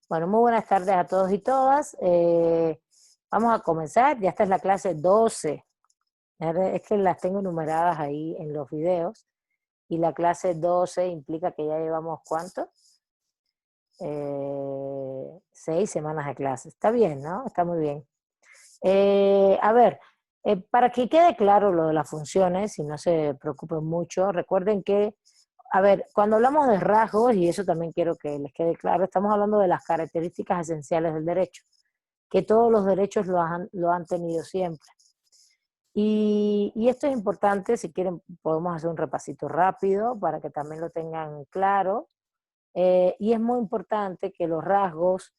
Bueno, muy buenas tardes a todos y todas. Vamos a comenzar. Ya esta es la clase 12. Es que las tengo numeradas ahí en los videos. Y la clase 12 implica que ya llevamos, ¿cuánto? 6 semanas de clase. Está bien, ¿no? Está muy bien. A ver, para que quede claro lo de las funciones y no se preocupen mucho, recuerden que, a ver, cuando hablamos de rasgos, y eso también quiero que les quede claro, estamos hablando de las características esenciales del derecho, que todos los derechos lo han tenido siempre. Y esto es importante, si quieren podemos hacer un repasito rápido para que también lo tengan claro. Y es muy importante que los rasgos,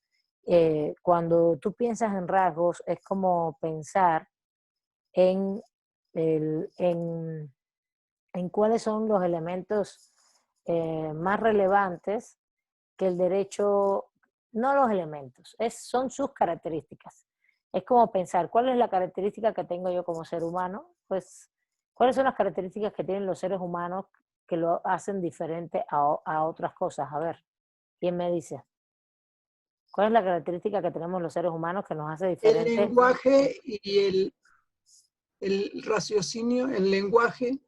cuando tú piensas en rasgos, es como pensar en, el, en cuáles son los elementos más relevantes que el derecho, no los elementos, son sus características. Es como pensar, ¿cuál es la característica que tengo yo como ser humano? Pues, ¿cuáles son las características que tienen los seres humanos que lo hacen diferente a otras cosas? A ver, ¿quién me dice? ¿Cuál es la característica que tenemos los seres humanos que nos hace El diferente? lenguaje y el raciocinio, el lenguaje.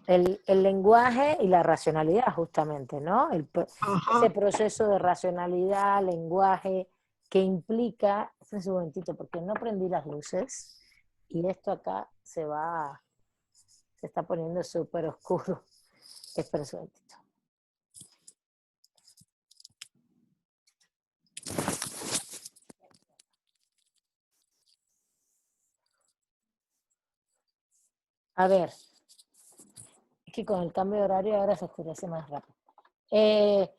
El lenguaje y la racionalidad, justamente, ¿no? Ese Ajá. proceso de racionalidad, lenguaje, que implica, espérense un momentito, porque no prendí las luces y esto acá se está poniendo súper oscuro. Espérense un momentito. A ver, es que con el cambio de horario ahora se oscurece más rápido. Eh,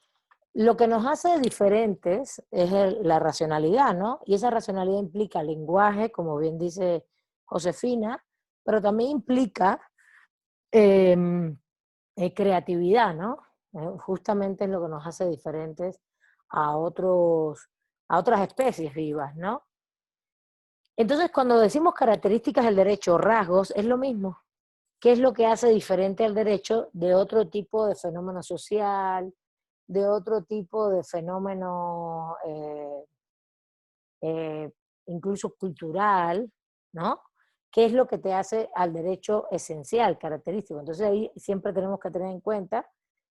lo que nos hace diferentes es la racionalidad, ¿no? Y esa racionalidad implica lenguaje, como bien dice Josefina, pero también implica eh, creatividad, ¿no? Justamente es lo que nos hace diferentes a a otras especies vivas, ¿no? Entonces, cuando decimos características del derecho, rasgos, es lo mismo. ¿Qué es lo que hace diferente al derecho de otro tipo de fenómeno social, de otro tipo de fenómeno eh, incluso cultural, ¿no? ¿Qué es lo que te hace al derecho esencial, característico? Entonces ahí siempre tenemos que tener en cuenta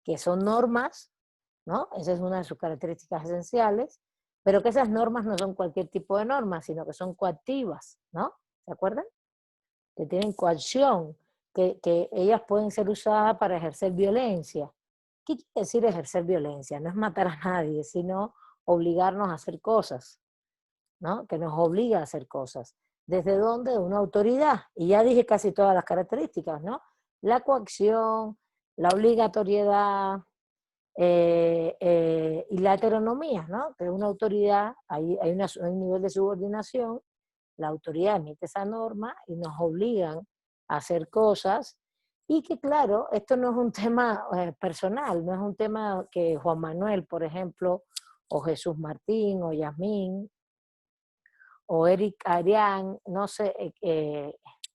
que son normas, ¿no? Esa es una de sus características esenciales, pero que esas normas no son cualquier tipo de normas, sino que son coactivas, ¿no? ¿Se acuerdan? Que tienen coacción, que ellas pueden ser usadas para ejercer violencia. ¿Qué quiere decir ejercer violencia? No es matar a nadie, sino obligarnos a hacer cosas, ¿no? Que nos obliga a hacer cosas. ¿Desde dónde? De una autoridad. Y ya dije casi todas las características, ¿no? La coacción, la obligatoriedad y la heteronomía, ¿no? Que una autoridad, hay un nivel de subordinación, la autoridad emite esa norma y nos obligan a hacer cosas y que claro, esto no es un tema personal, no es un tema que Juan Manuel, por ejemplo, o Jesús Martín, o Yasmín, o Eric Arián, no sé,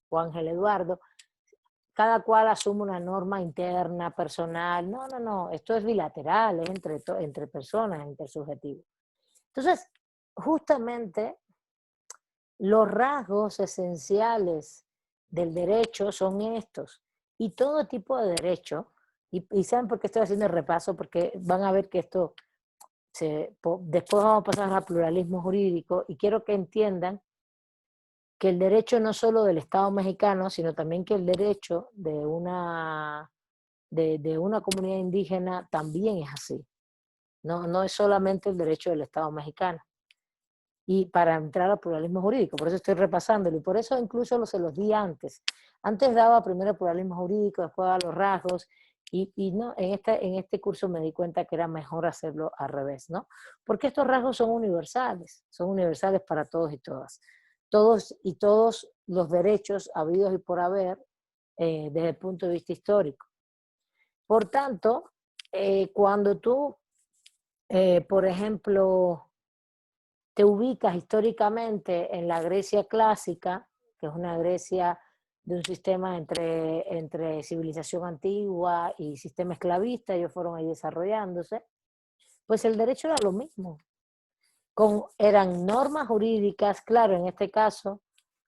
o Ángel Eduardo, cada cual asume una norma interna, personal. No, no, no, esto es bilateral, es entre personas, intersubjetivo. Entonces, justamente los rasgos esenciales del derecho son estos. Y todo tipo de derecho, y ¿saben por qué estoy haciendo el repaso? Porque van a ver que esto, después vamos a pasar al pluralismo jurídico, y quiero que entiendan que el derecho no solo del Estado mexicano, sino también que el derecho de una comunidad indígena también es así. No, no es solamente el derecho del Estado mexicano. Y para entrar al pluralismo jurídico, por eso estoy repasándolo, y por eso incluso se los di antes. Antes daba primero el pluralismo jurídico, después daba los rasgos, y no, en este curso me di cuenta que era mejor hacerlo al revés, ¿no? Porque estos rasgos son universales para todos y todas. Todos y todos los derechos habidos y por haber desde el punto de vista histórico. Por tanto, cuando tú, por ejemplo, te ubicas históricamente en la Grecia clásica, que es una Grecia de un sistema entre civilización antigua y sistema esclavista, ellos fueron ahí desarrollándose. Pues el derecho era lo mismo. Eran normas jurídicas, claro, en este caso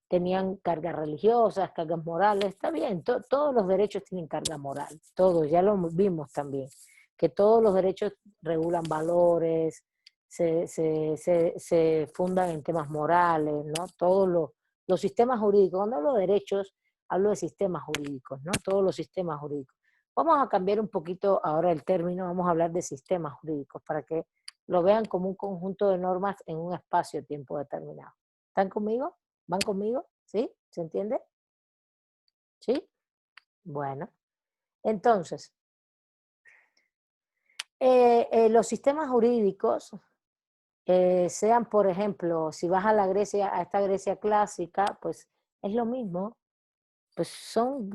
tenían cargas religiosas, cargas morales, está bien, todos los derechos tienen carga moral, todos, ya lo vimos también, que todos los derechos regulan valores, se fundan en temas morales, ¿no? Todos los sistemas jurídicos, cuando hablo de derechos, hablo de sistemas jurídicos, ¿no? Todos los sistemas jurídicos. Vamos a cambiar un poquito ahora el término, vamos a hablar de sistemas jurídicos, para que lo vean como un conjunto de normas en un espacio-tiempo determinado. ¿Están conmigo? ¿Van conmigo? ¿Sí? ¿Se entiende? ¿Sí? Bueno, entonces, los sistemas jurídicos, sean, por ejemplo, si vas a la Grecia, a esta Grecia clásica, pues es lo mismo. Pues son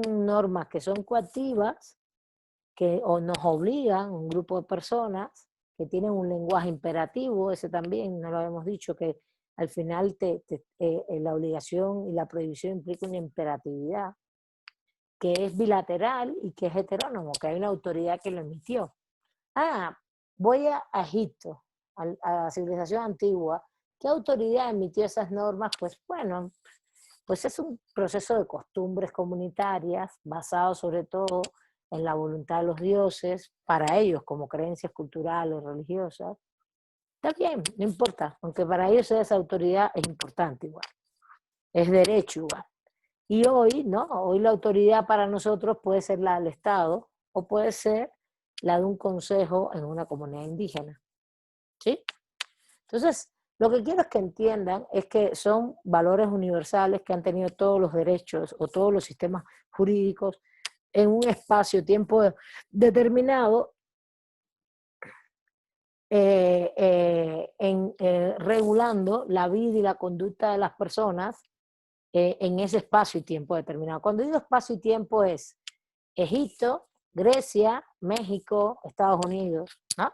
normas que son coactivas, que o nos obligan, un grupo de personas, que tienen un lenguaje imperativo, ese también, no lo habíamos dicho, que al final la obligación y la prohibición implica una imperatividad, que es bilateral y que es heterónomo, que hay una autoridad que lo emitió. Voy a Egipto, a la civilización antigua. ¿Qué autoridad emitió esas normas? Pues bueno, pues es un proceso de costumbres comunitarias basado sobre todo en la voluntad de los dioses, para ellos como creencias culturales, religiosas. Está bien, no importa, aunque para ellos esa autoridad es importante igual, es derecho igual. Y hoy, ¿no? Hoy la autoridad para nosotros puede ser la del Estado o puede ser la de un consejo en una comunidad indígena. ¿Sí? Entonces, lo que quiero es que entiendan es que son valores universales que han tenido todos los derechos o todos los sistemas jurídicos en un espacio-tiempo determinado, regulando la vida y la conducta de las personas en ese espacio y tiempo determinado. Cuando digo espacio y tiempo es Egipto, Grecia, México, Estados Unidos, ¿no?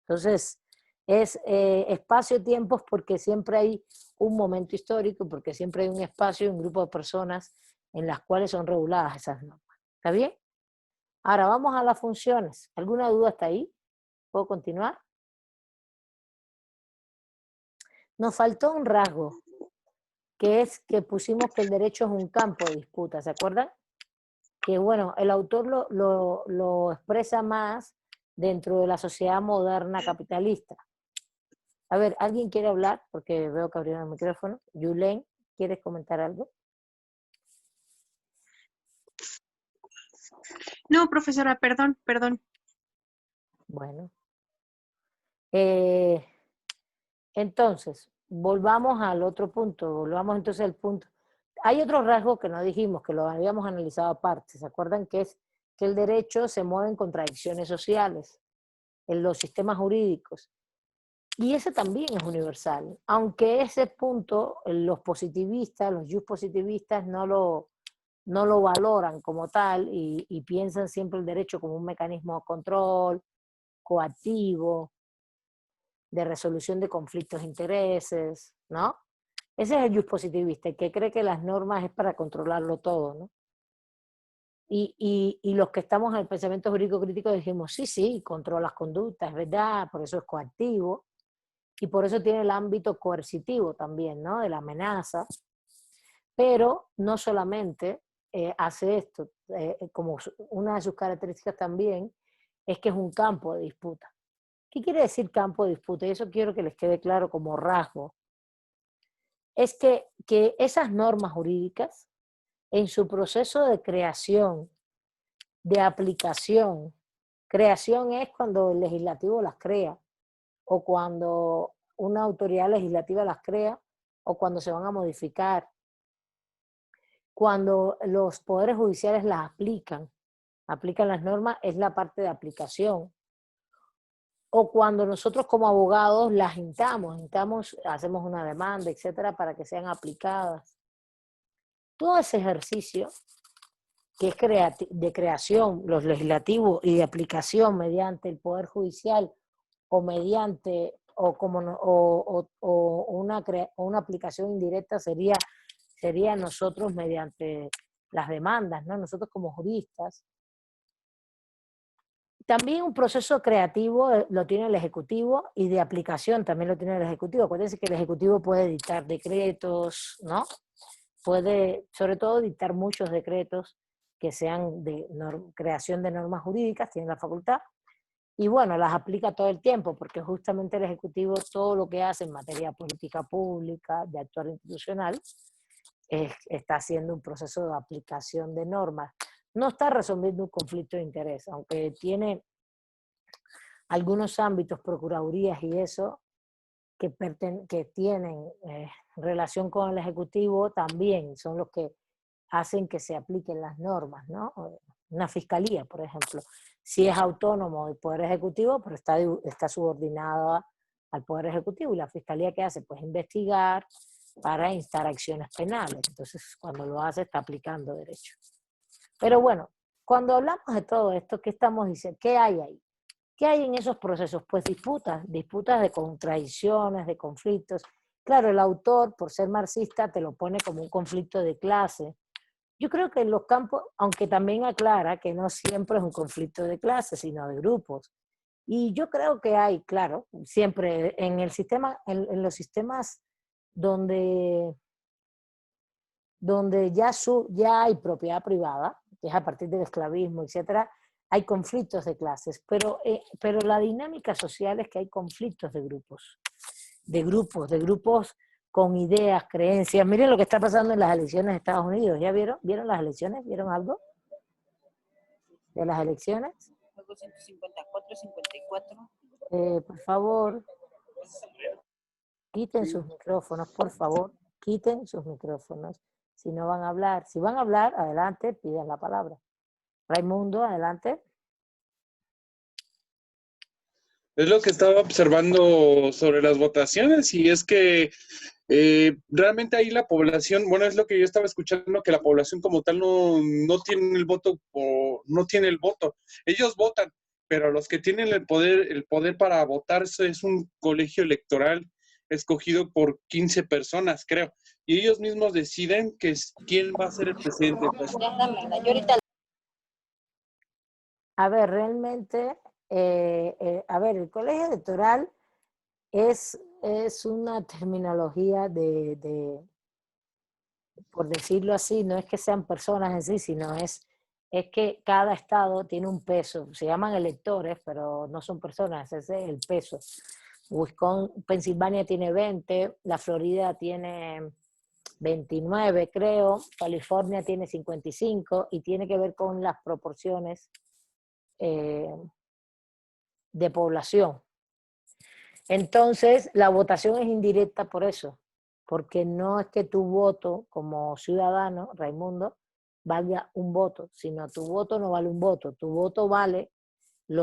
Entonces, es espacio-tiempos porque siempre hay un momento histórico, porque siempre hay un espacio y un grupo de personas en las cuales son reguladas esas normas. ¿Está bien? Ahora vamos a las funciones. ¿Alguna duda hasta ahí? ¿Puedo continuar? Nos faltó un rasgo, que es que pusimos que el derecho es un campo de disputa, ¿se acuerdan? Que bueno, el autor lo expresa más dentro de la sociedad moderna capitalista. A ver, ¿alguien quiere hablar? Porque veo que abrieron el micrófono. Yulén, ¿quieres comentar algo? No, profesora, perdón. Bueno. Entonces, volvamos al otro punto, volvamos entonces al punto. Hay otro rasgo que no dijimos, que lo habíamos analizado aparte. ¿Se acuerdan? Que es que el derecho se mueve en contradicciones sociales, en los sistemas jurídicos. Y ese también es universal, aunque ese punto los positivistas, los positivistas no lo valoran como tal y piensan siempre el derecho como un mecanismo de control, coactivo, de resolución de conflictos de intereses, ¿no? Ese es el positivista, el que cree que las normas es para controlarlo todo, ¿no? Y los que estamos en el pensamiento jurídico crítico dijimos, sí, controla las conductas, es verdad, por eso es coactivo, y por eso tiene el ámbito coercitivo también, ¿no? De la amenaza, pero no solamente hace esto, como una de sus características también es que es un campo de disputa. ¿Qué quiere decir campo de disputa? Y eso quiero que les quede claro como rasgo. Es que esas normas jurídicas, en su proceso de creación, de aplicación, creación es cuando el legislativo las crea, o cuando una autoridad legislativa las crea, o cuando se van a modificar, cuando los poderes judiciales las aplican las normas, es la parte de aplicación. O cuando nosotros como abogados las intamos, hacemos una demanda, etcétera, para que sean aplicadas. Todo ese ejercicio que es de creación, los legislativos, y de aplicación mediante el Poder Judicial o mediante, o una aplicación indirecta sería nosotros mediante las demandas, ¿no? Nosotros como juristas. también un proceso creativo lo tiene el Ejecutivo y de aplicación también lo tiene el Ejecutivo. Acuérdense que el Ejecutivo puede dictar decretos, ¿no? Puede, sobre todo, dictar muchos decretos que sean de creación de normas jurídicas, tiene la facultad, y bueno, las aplica todo el tiempo, porque justamente el Ejecutivo todo lo que hace en materia de política pública, de actuar institucional, está haciendo un proceso de aplicación de normas. No está resolviendo un conflicto de interés, aunque tiene algunos ámbitos, procuradurías y eso, que tienen relación con el Ejecutivo, también son los que hacen que se apliquen las normas, ¿no? Una fiscalía, por ejemplo, si es autónomo el Poder Ejecutivo, pero está subordinada al Poder Ejecutivo, y la fiscalía, ¿qué hace? Pues investigar para instar acciones penales. Entonces, cuando lo hace, está aplicando derecho. Pero bueno, cuando hablamos de todo esto, ¿qué estamos diciendo? ¿Qué hay ahí? ¿Qué hay en esos procesos? Pues disputas de contradicciones, de conflictos. Claro, el autor, por ser marxista, te lo pone como un conflicto de clase. Yo creo que en los campos, aunque también aclara que no siempre es un conflicto de clase, sino de grupos. Y yo creo que hay, claro, siempre en el sistema, en los sistemas donde, donde ya hay propiedad privada, que es a partir del esclavismo, etcétera, hay conflictos de clases, pero la dinámica social es que hay conflictos de grupos con ideas, creencias. Miren lo que está pasando en las elecciones de Estados Unidos. ¿Ya vieron? ¿Vieron las elecciones? ¿Vieron algo de las elecciones? 154, 54. Por favor, quiten sus micrófonos, por favor, quiten sus micrófonos. Si no van a hablar, si van a hablar, adelante, pidan la palabra. Raimundo, adelante. Es lo que estaba observando sobre las votaciones, y es que realmente ahí la población, bueno, es lo que yo estaba escuchando, que la población como tal no tiene el voto, o no tiene el voto. Ellos votan, pero los que tienen el poder para votarse es un colegio electoral escogido por 15 personas, creo. Y ellos mismos deciden quién va a ser el presidente. Pues, A ver, realmente, a ver, el colegio electoral es una terminología por decirlo así, no es que sean personas en sí, sino es que cada estado tiene un peso. Se llaman electores, pero no son personas, ese es el peso. Pensilvania tiene 20, la Florida tiene 29, creo, California tiene 55, y tiene que ver con las proporciones de población. Entonces, la votación es indirecta por eso, porque no es que tu voto como ciudadano, Raimundo, valga un voto, sino tu voto no vale un voto, tu voto vale,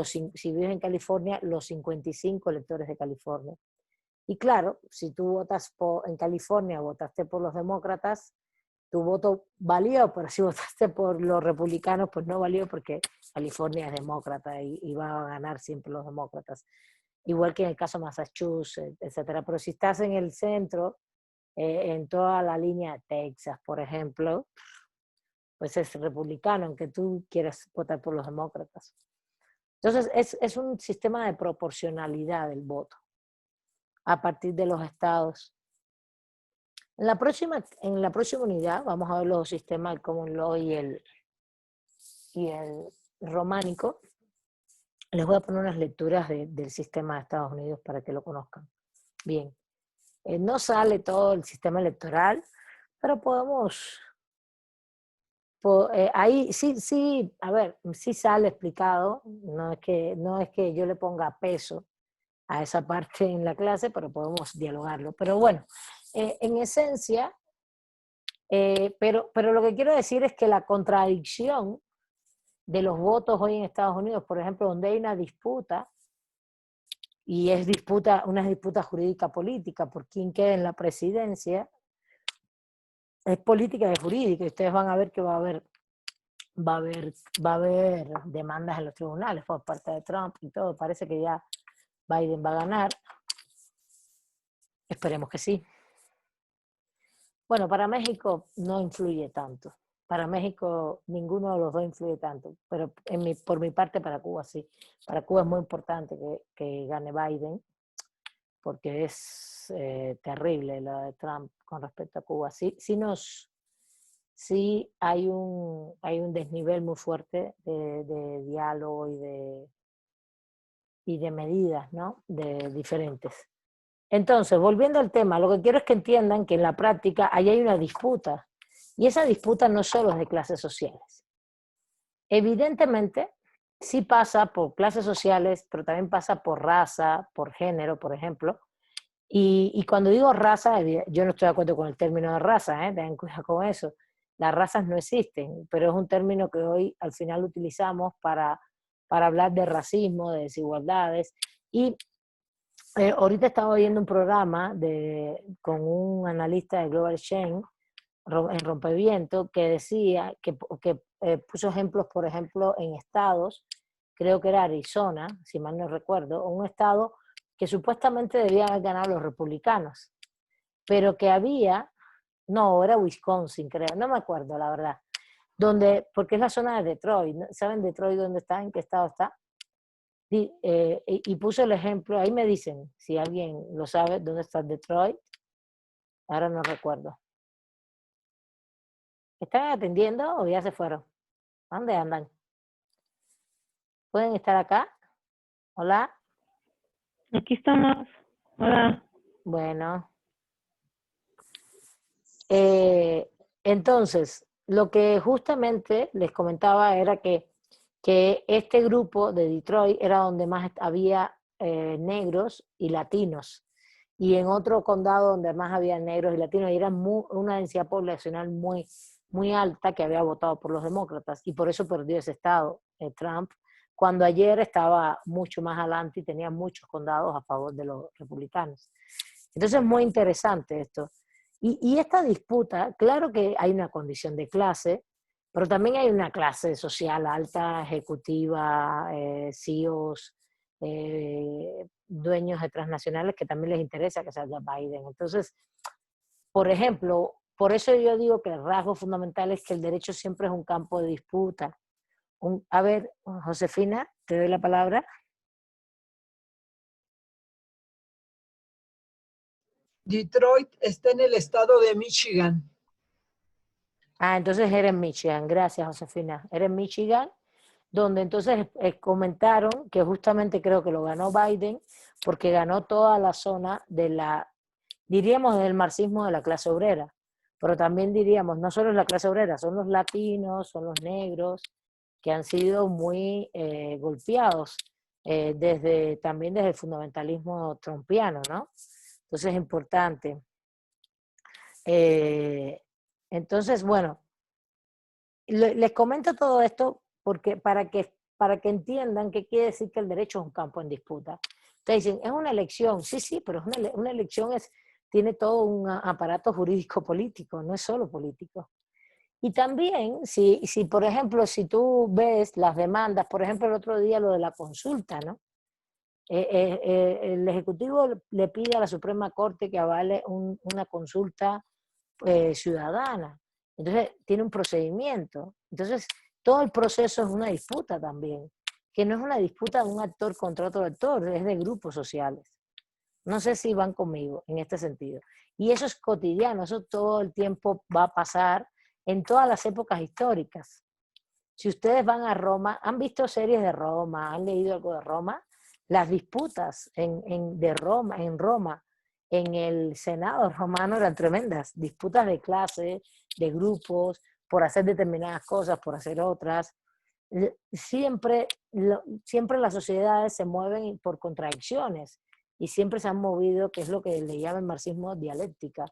si vives en California, los 55 electores de California. Y claro, si tú votas en California, votaste por los demócratas, tu voto valió, pero si votaste por los republicanos, pues no valió, porque California es demócrata y va a ganar siempre los demócratas. Igual que en el caso de Massachusetts, etcétera. Pero si estás en el centro, en toda la línea de Texas, por ejemplo, pues es republicano, aunque tú quieras votar por los demócratas. Entonces, es un sistema de proporcionalidad del voto a partir de los estados. En la próxima unidad vamos a ver los sistemas del Common Law y el románico. Les voy a poner unas lecturas del sistema de Estados Unidos para que lo conozcan. Bien, no sale todo el sistema electoral, pero podemos... ahí sí, a ver, sí sale explicado, no es que yo le ponga peso a esa parte en la clase, pero podemos dialogarlo. Pero bueno, en esencia, pero lo que quiero decir es que la contradicción de los votos hoy en Estados Unidos, por ejemplo, donde hay una disputa, y es una disputa jurídica política por quién queda en la presidencia, es política y jurídica, y ustedes van a ver que va a haber demandas en los tribunales por parte de Trump y todo. Parece que ya Biden va a ganar. Esperemos que sí. Bueno, para México no influye tanto. Para México ninguno de los dos influye tanto, pero por mi parte para Cuba sí. Para Cuba es muy importante que gane Biden, porque es terrible lo de Trump con respecto a Cuba. Sí hay un desnivel muy fuerte de diálogo y de medidas, ¿no? De diferentes. Entonces, volviendo al tema, lo que quiero es que entiendan que en la práctica ahí hay una disputa, y esa disputa no solo es de clases sociales. Evidentemente, sí pasa por clases sociales, pero también pasa por raza, por género, por ejemplo. Y cuando digo raza, yo no estoy de acuerdo con el término de raza, tengan cuidado con eso. Las razas no existen, pero es un término que hoy al final utilizamos para hablar de racismo, de desigualdades. Y ahorita estaba oyendo un programa con un analista de Global Exchange en Rompeviento que decía que puso ejemplos, por ejemplo, en estados, creo que era Arizona, si mal no recuerdo, un estado que supuestamente debían haber ganado los republicanos, pero que no, era Wisconsin, creo, no me acuerdo la verdad, porque es la zona de Detroit, ¿saben Detroit dónde está? ¿En qué estado está? Y puso el ejemplo, ahí me dicen, si alguien lo sabe, dónde está Detroit, ahora no recuerdo. ¿Están atendiendo o ya se fueron? ¿Dónde andan? ¿Pueden estar acá? ¿Hola? Aquí estamos. Hola. Bueno. Entonces, lo que justamente les comentaba era que este grupo de Detroit era donde más había negros y latinos. Y en otro condado donde más había negros y latinos, y era una densidad poblacional muy, muy alta que había votado por los demócratas. Y por eso perdió ese estado, Trump, cuando ayer estaba mucho más adelante y tenía muchos condados a favor de los republicanos. Entonces es muy interesante esto. Y esta disputa, claro que hay una condición de clase, pero también hay una clase social alta, ejecutiva, CEOs, dueños de transnacionales que también les interesa que salga Biden. Entonces, por ejemplo, por eso yo digo que el rasgo fundamental es que el derecho siempre es un campo de disputa. A ver, Josefina, te doy la palabra. Detroit está en el estado de Michigan. Entonces era en Michigan. Gracias, Josefina. Era en Michigan, donde entonces comentaron que justamente creo que lo ganó Biden porque ganó toda la zona diríamos del marxismo de la clase obrera, pero también diríamos, no solo es la clase obrera, son los latinos, son los negros, que han sido muy golpeados también desde el fundamentalismo trumpiano, ¿no? Entonces es importante. Entonces, bueno, les comento todo esto porque para que entiendan qué quiere decir que el derecho es un campo en disputa. Ustedes dicen, es una elección. Sí, pero una elección tiene todo un aparato jurídico político, no es solo político. Y también, si por ejemplo, si tú ves las demandas, por ejemplo, el otro día lo de la consulta, ¿no? El Ejecutivo le pide a la Suprema Corte que avale una consulta ciudadana. Entonces, tiene un procedimiento. Entonces, todo el proceso es una disputa también, que no es una disputa de un actor contra otro actor, es de grupos sociales. No sé si van conmigo en este sentido. Y eso es cotidiano, eso todo el tiempo va a pasar en todas las épocas históricas. Si ustedes van a Roma, han visto series de Roma, han leído algo de Roma, las disputas de Roma, en el Senado romano eran tremendas, disputas de clase, de grupos, por hacer determinadas cosas, por hacer otras. Siempre las sociedades se mueven por contradicciones y siempre se han movido, que es lo que le llaman marxismo dialéctica,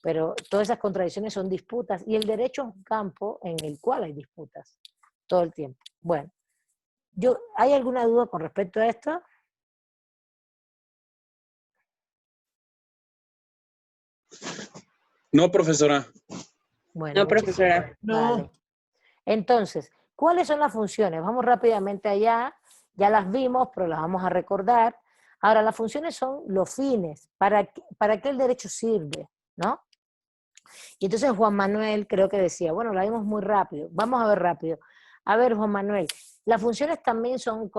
pero todas esas contradicciones son disputas y el derecho es un campo en el cual hay disputas todo el tiempo. Bueno, ¿hay alguna duda con respecto a esto? No, profesora. Bueno, No, profesora. No. vale. Entonces, ¿cuáles son las funciones? Vamos rápidamente allá, ya las vimos, pero las vamos a recordar. Ahora, las funciones son los fines, ¿para qué el derecho sirve? ¿No? Y entonces Juan Manuel creo que decía, bueno, la vimos muy rápido, vamos a ver rápido. A ver, Juan Manuel, las funciones también son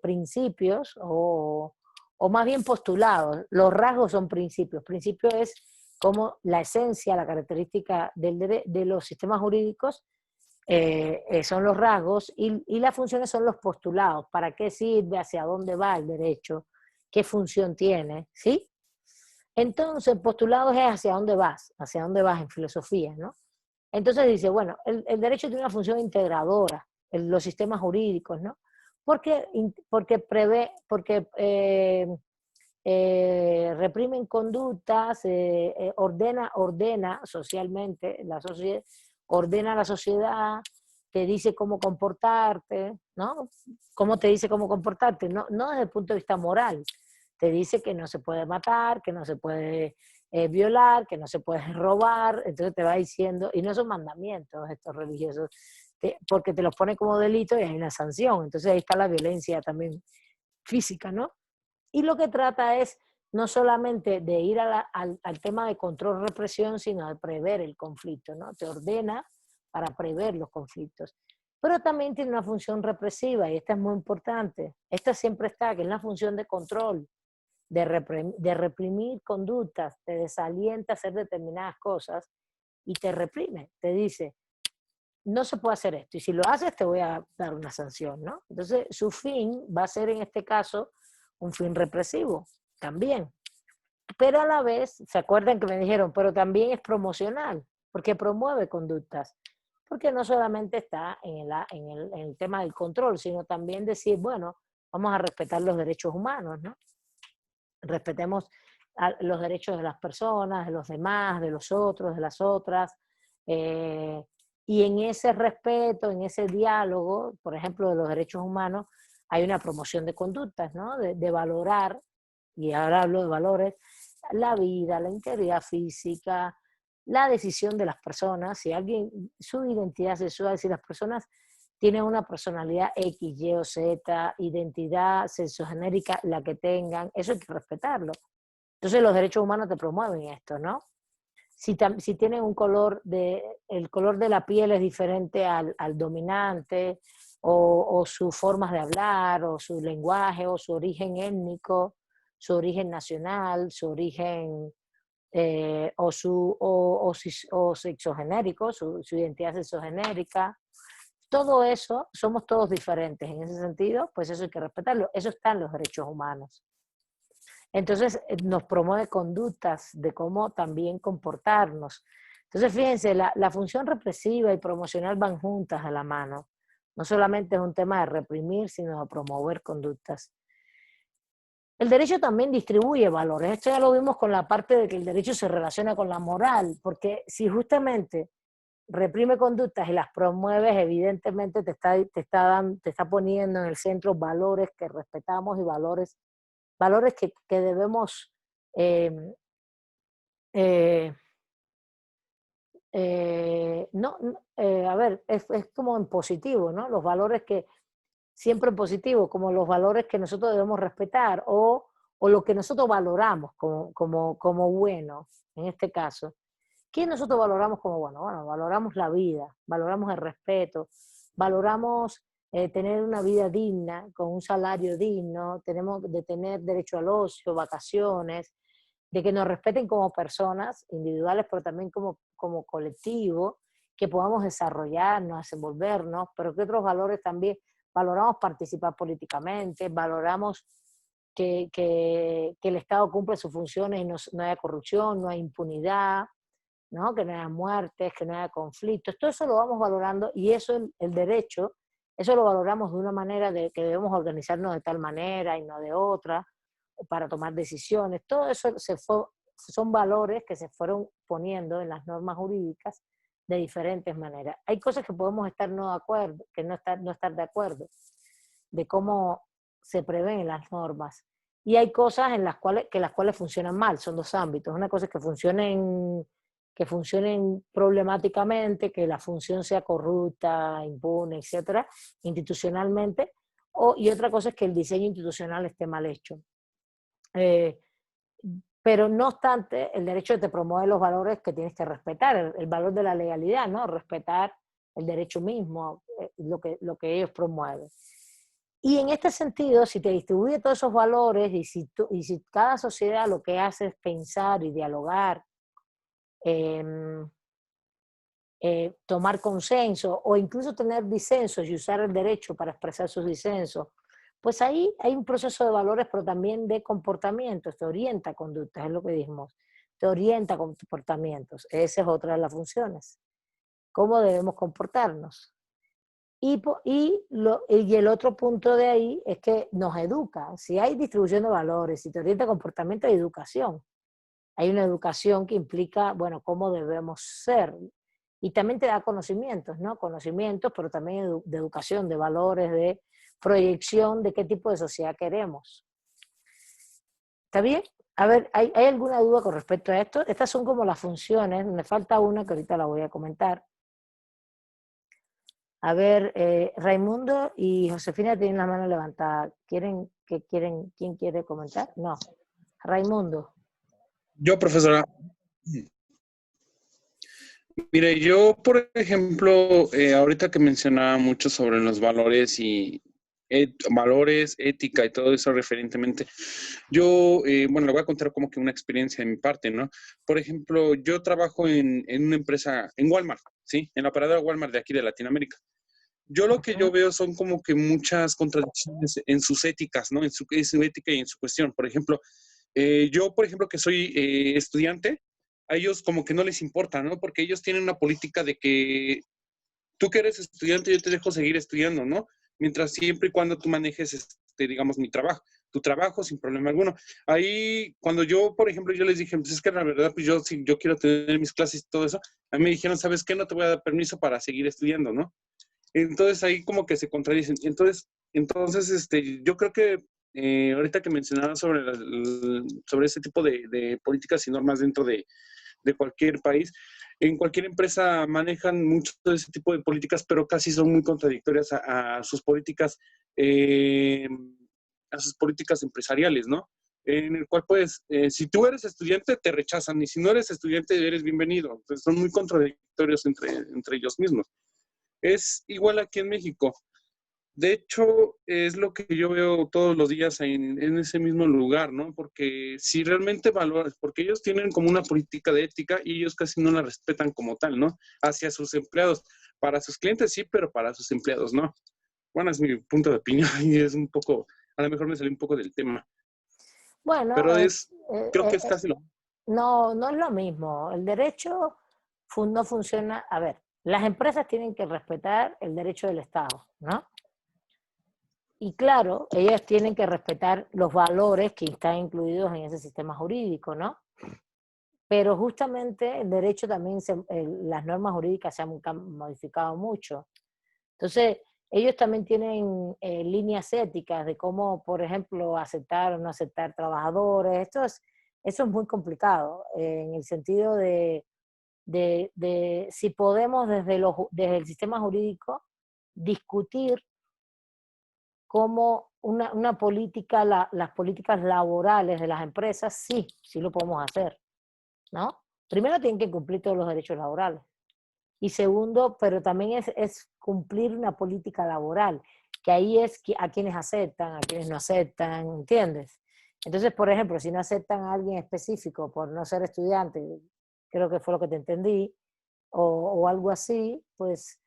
principios o más bien postulados. Los rasgos son principios. Principio es como la esencia, la característica de los sistemas jurídicos son los rasgos y las funciones son los postulados. ¿Para qué sirve? ¿Hacia dónde va el derecho? ¿Qué función tiene? ¿Sí? Entonces, postulados es hacia dónde vas en filosofía, ¿no? Entonces dice, bueno, el derecho tiene una función integradora, los sistemas jurídicos, ¿no? Porque reprimen conductas, ordena socialmente la sociedad, ordena la sociedad, te dice cómo comportarte, ¿no? ¿Cómo te dice cómo comportarte? No desde el punto de vista moral. Te dice que no se puede matar, que no se puede violar, que no se puede robar, entonces te va diciendo, y no son mandamientos estos religiosos, porque te los pone como delito y hay una sanción, entonces ahí está la violencia también física, ¿no? Y lo que trata es no solamente de ir al tema de control-represión, sino de prever el conflicto, ¿no? Te ordena para prever los conflictos. Pero también tiene una función represiva, y esta es muy importante. Esta siempre está, que es la función de control, de reprimir conductas, te desalienta a hacer determinadas cosas y te reprime, te dice, no se puede hacer esto, y si lo haces te voy a dar una sanción, ¿no? Entonces su fin va a ser en este caso un fin represivo, también. Pero a la vez, ¿se acuerdan que me dijeron? Pero también es promocional, porque promueve conductas, porque no solamente está en el tema del control, sino también decir, bueno, vamos a respetar los derechos humanos, ¿no? Respetemos los derechos de las personas, de los demás, de los otros, de las otras, y en ese respeto, en ese diálogo, por ejemplo, de los derechos humanos, hay una promoción de conductas, ¿no? De valorar, y ahora hablo de valores, la vida, la integridad física, la decisión de las personas, si alguien, su identidad sexual, si las personas tienen una personalidad X, Y o Z, identidad sexogenérica, la que tengan, eso hay que respetarlo. Entonces los derechos humanos te promueven esto, ¿no? Si tienen un color el color de la piel es diferente al dominante, o sus formas de hablar, o su lenguaje, o su origen étnico, su origen nacional, su origen o sexogenérico, su identidad sexogenérica. Todo eso, somos todos diferentes en ese sentido, pues eso hay que respetarlo. Eso está en los derechos humanos. Entonces nos promueve conductas de cómo también comportarnos. Entonces fíjense, la función represiva y promocional van juntas a la mano. No solamente es un tema de reprimir, sino de promover conductas. El derecho también distribuye valores. Esto ya lo vimos con la parte de que el derecho se relaciona con la moral, porque si justamente reprime conductas y las promueves, evidentemente te está poniendo en el centro valores que respetamos y valores que debemos a ver, es como en positivo, ¿no? Los valores que siempre en positivo, como los valores que nosotros debemos respetar o lo que nosotros valoramos como bueno, en este caso. ¿Qué nosotros valoramos como bueno? Bueno, valoramos la vida, valoramos el respeto, valoramos tener una vida digna, con un salario digno, tenemos de tener derecho al ocio, vacaciones, de que nos respeten como personas individuales, pero también como colectivo, que podamos desarrollarnos, desenvolvernos, pero que otros valores también, valoramos participar políticamente, valoramos que el Estado cumple sus funciones y no haya corrupción, no haya impunidad, ¿no? Que no haya muertes, que no haya conflictos, todo eso lo vamos valorando y eso, el derecho, eso lo valoramos de una manera de que debemos organizarnos de tal manera y no de otra, para tomar decisiones, todo eso son valores que se fueron poniendo en las normas jurídicas de diferentes maneras. Hay cosas que podemos estar no de acuerdo, que no estar de acuerdo, de cómo se prevén las normas. Y hay cosas en las cuales funcionan mal, son dos ámbitos. Una cosa es que funcionen problemáticamente, que la función sea corrupta, impune, etcétera, institucionalmente, y otra cosa es que el diseño institucional esté mal hecho. Pero no obstante, el derecho te promueve los valores que tienes que respetar, el valor de la legalidad, ¿no? Respetar el derecho mismo, lo que ellos promueven. Y en este sentido, si te distribuye todos esos valores y si cada sociedad lo que hace es pensar y dialogar, tomar consenso o incluso tener disensos y usar el derecho para expresar sus disensos, pues ahí hay un proceso de valores, pero también de comportamientos, te orienta conductas, es lo que dijimos, te orienta comportamientos, esa es otra de las funciones, cómo debemos comportarnos. Y el otro punto de ahí es que nos educa, si hay distribución de valores, si te orienta comportamiento, hay educación. Hay una educación que implica, bueno, cómo debemos ser. Y también te da conocimientos, ¿no? Conocimientos, pero también de educación, de valores, de proyección de qué tipo de sociedad queremos. ¿Está bien? A ver, ¿hay alguna duda con respecto a esto? Estas son como las funciones. Me falta una que ahorita la voy a comentar. A ver, Raimundo y Josefina tienen la mano levantada. ¿Quién quiere comentar? No. Raimundo. Yo, profesora. Mire, yo, por ejemplo, ahorita que mencionaba mucho sobre los valores y valores, ética y todo eso referentemente, yo, bueno, le voy a contar como que una experiencia de mi parte, ¿no? Por ejemplo, yo trabajo en una empresa, en Walmart, ¿sí? En la operadora Walmart de aquí de Latinoamérica. Yo lo que yo veo son como que muchas contradicciones en sus éticas, ¿no? En su ética y en su cuestión. Por ejemplo, yo, por ejemplo, que soy estudiante, a ellos como que no les importa, ¿no? Porque ellos tienen una política de que tú que eres estudiante, yo te dejo seguir estudiando, ¿no? Mientras siempre y cuando tú manejes, digamos, tu trabajo sin problema alguno. Ahí, cuando yo, por ejemplo, yo les dije, pues es que la verdad, pues yo, si yo quiero tener mis clases y todo eso, a mí me dijeron, ¿sabes qué? No te voy a dar permiso para seguir estudiando, ¿no? Entonces ahí como que se contradicen. Entonces yo creo que ahorita que mencionaba sobre ese tipo de políticas y normas dentro de cualquier país, en cualquier empresa manejan mucho de ese tipo de políticas, pero casi son muy contradictorias a sus políticas, empresariales, ¿no? En el cual, pues, si tú eres estudiante, te rechazan, y si no eres estudiante, eres bienvenido. Entonces, son muy contradictorios entre ellos mismos. Es igual aquí en México. De hecho, es lo que yo veo todos los días en ese mismo lugar, ¿no? Porque si realmente valoras, porque ellos tienen como una política de ética y ellos casi no la respetan como tal, ¿no? Hacia sus empleados. Para sus clientes sí, pero para sus empleados no. Bueno, es mi punto de opinión y es un poco, a lo mejor me salió un poco del tema. Bueno, Pero creo que es casi lo... no es lo mismo. El derecho no funciona. A ver, las empresas tienen que respetar el derecho del Estado, ¿no? Y claro, ellas tienen que respetar los valores que están incluidos en ese sistema jurídico, ¿no? Pero justamente el derecho también, las normas jurídicas se han modificado mucho. Entonces, ellos también tienen líneas éticas de cómo, por ejemplo, aceptar o no aceptar trabajadores. Eso es muy complicado, en el sentido de si podemos desde el sistema jurídico discutir cómo una política, las políticas laborales de las empresas, sí lo podemos hacer, ¿no? Primero tienen que cumplir todos los derechos laborales. Y segundo, pero también es cumplir una política laboral, que ahí es a quienes aceptan, a quienes no aceptan, ¿entiendes? Entonces, por ejemplo, si no aceptan a alguien específico por no ser estudiante, creo que fue lo que te entendí, o algo así, pues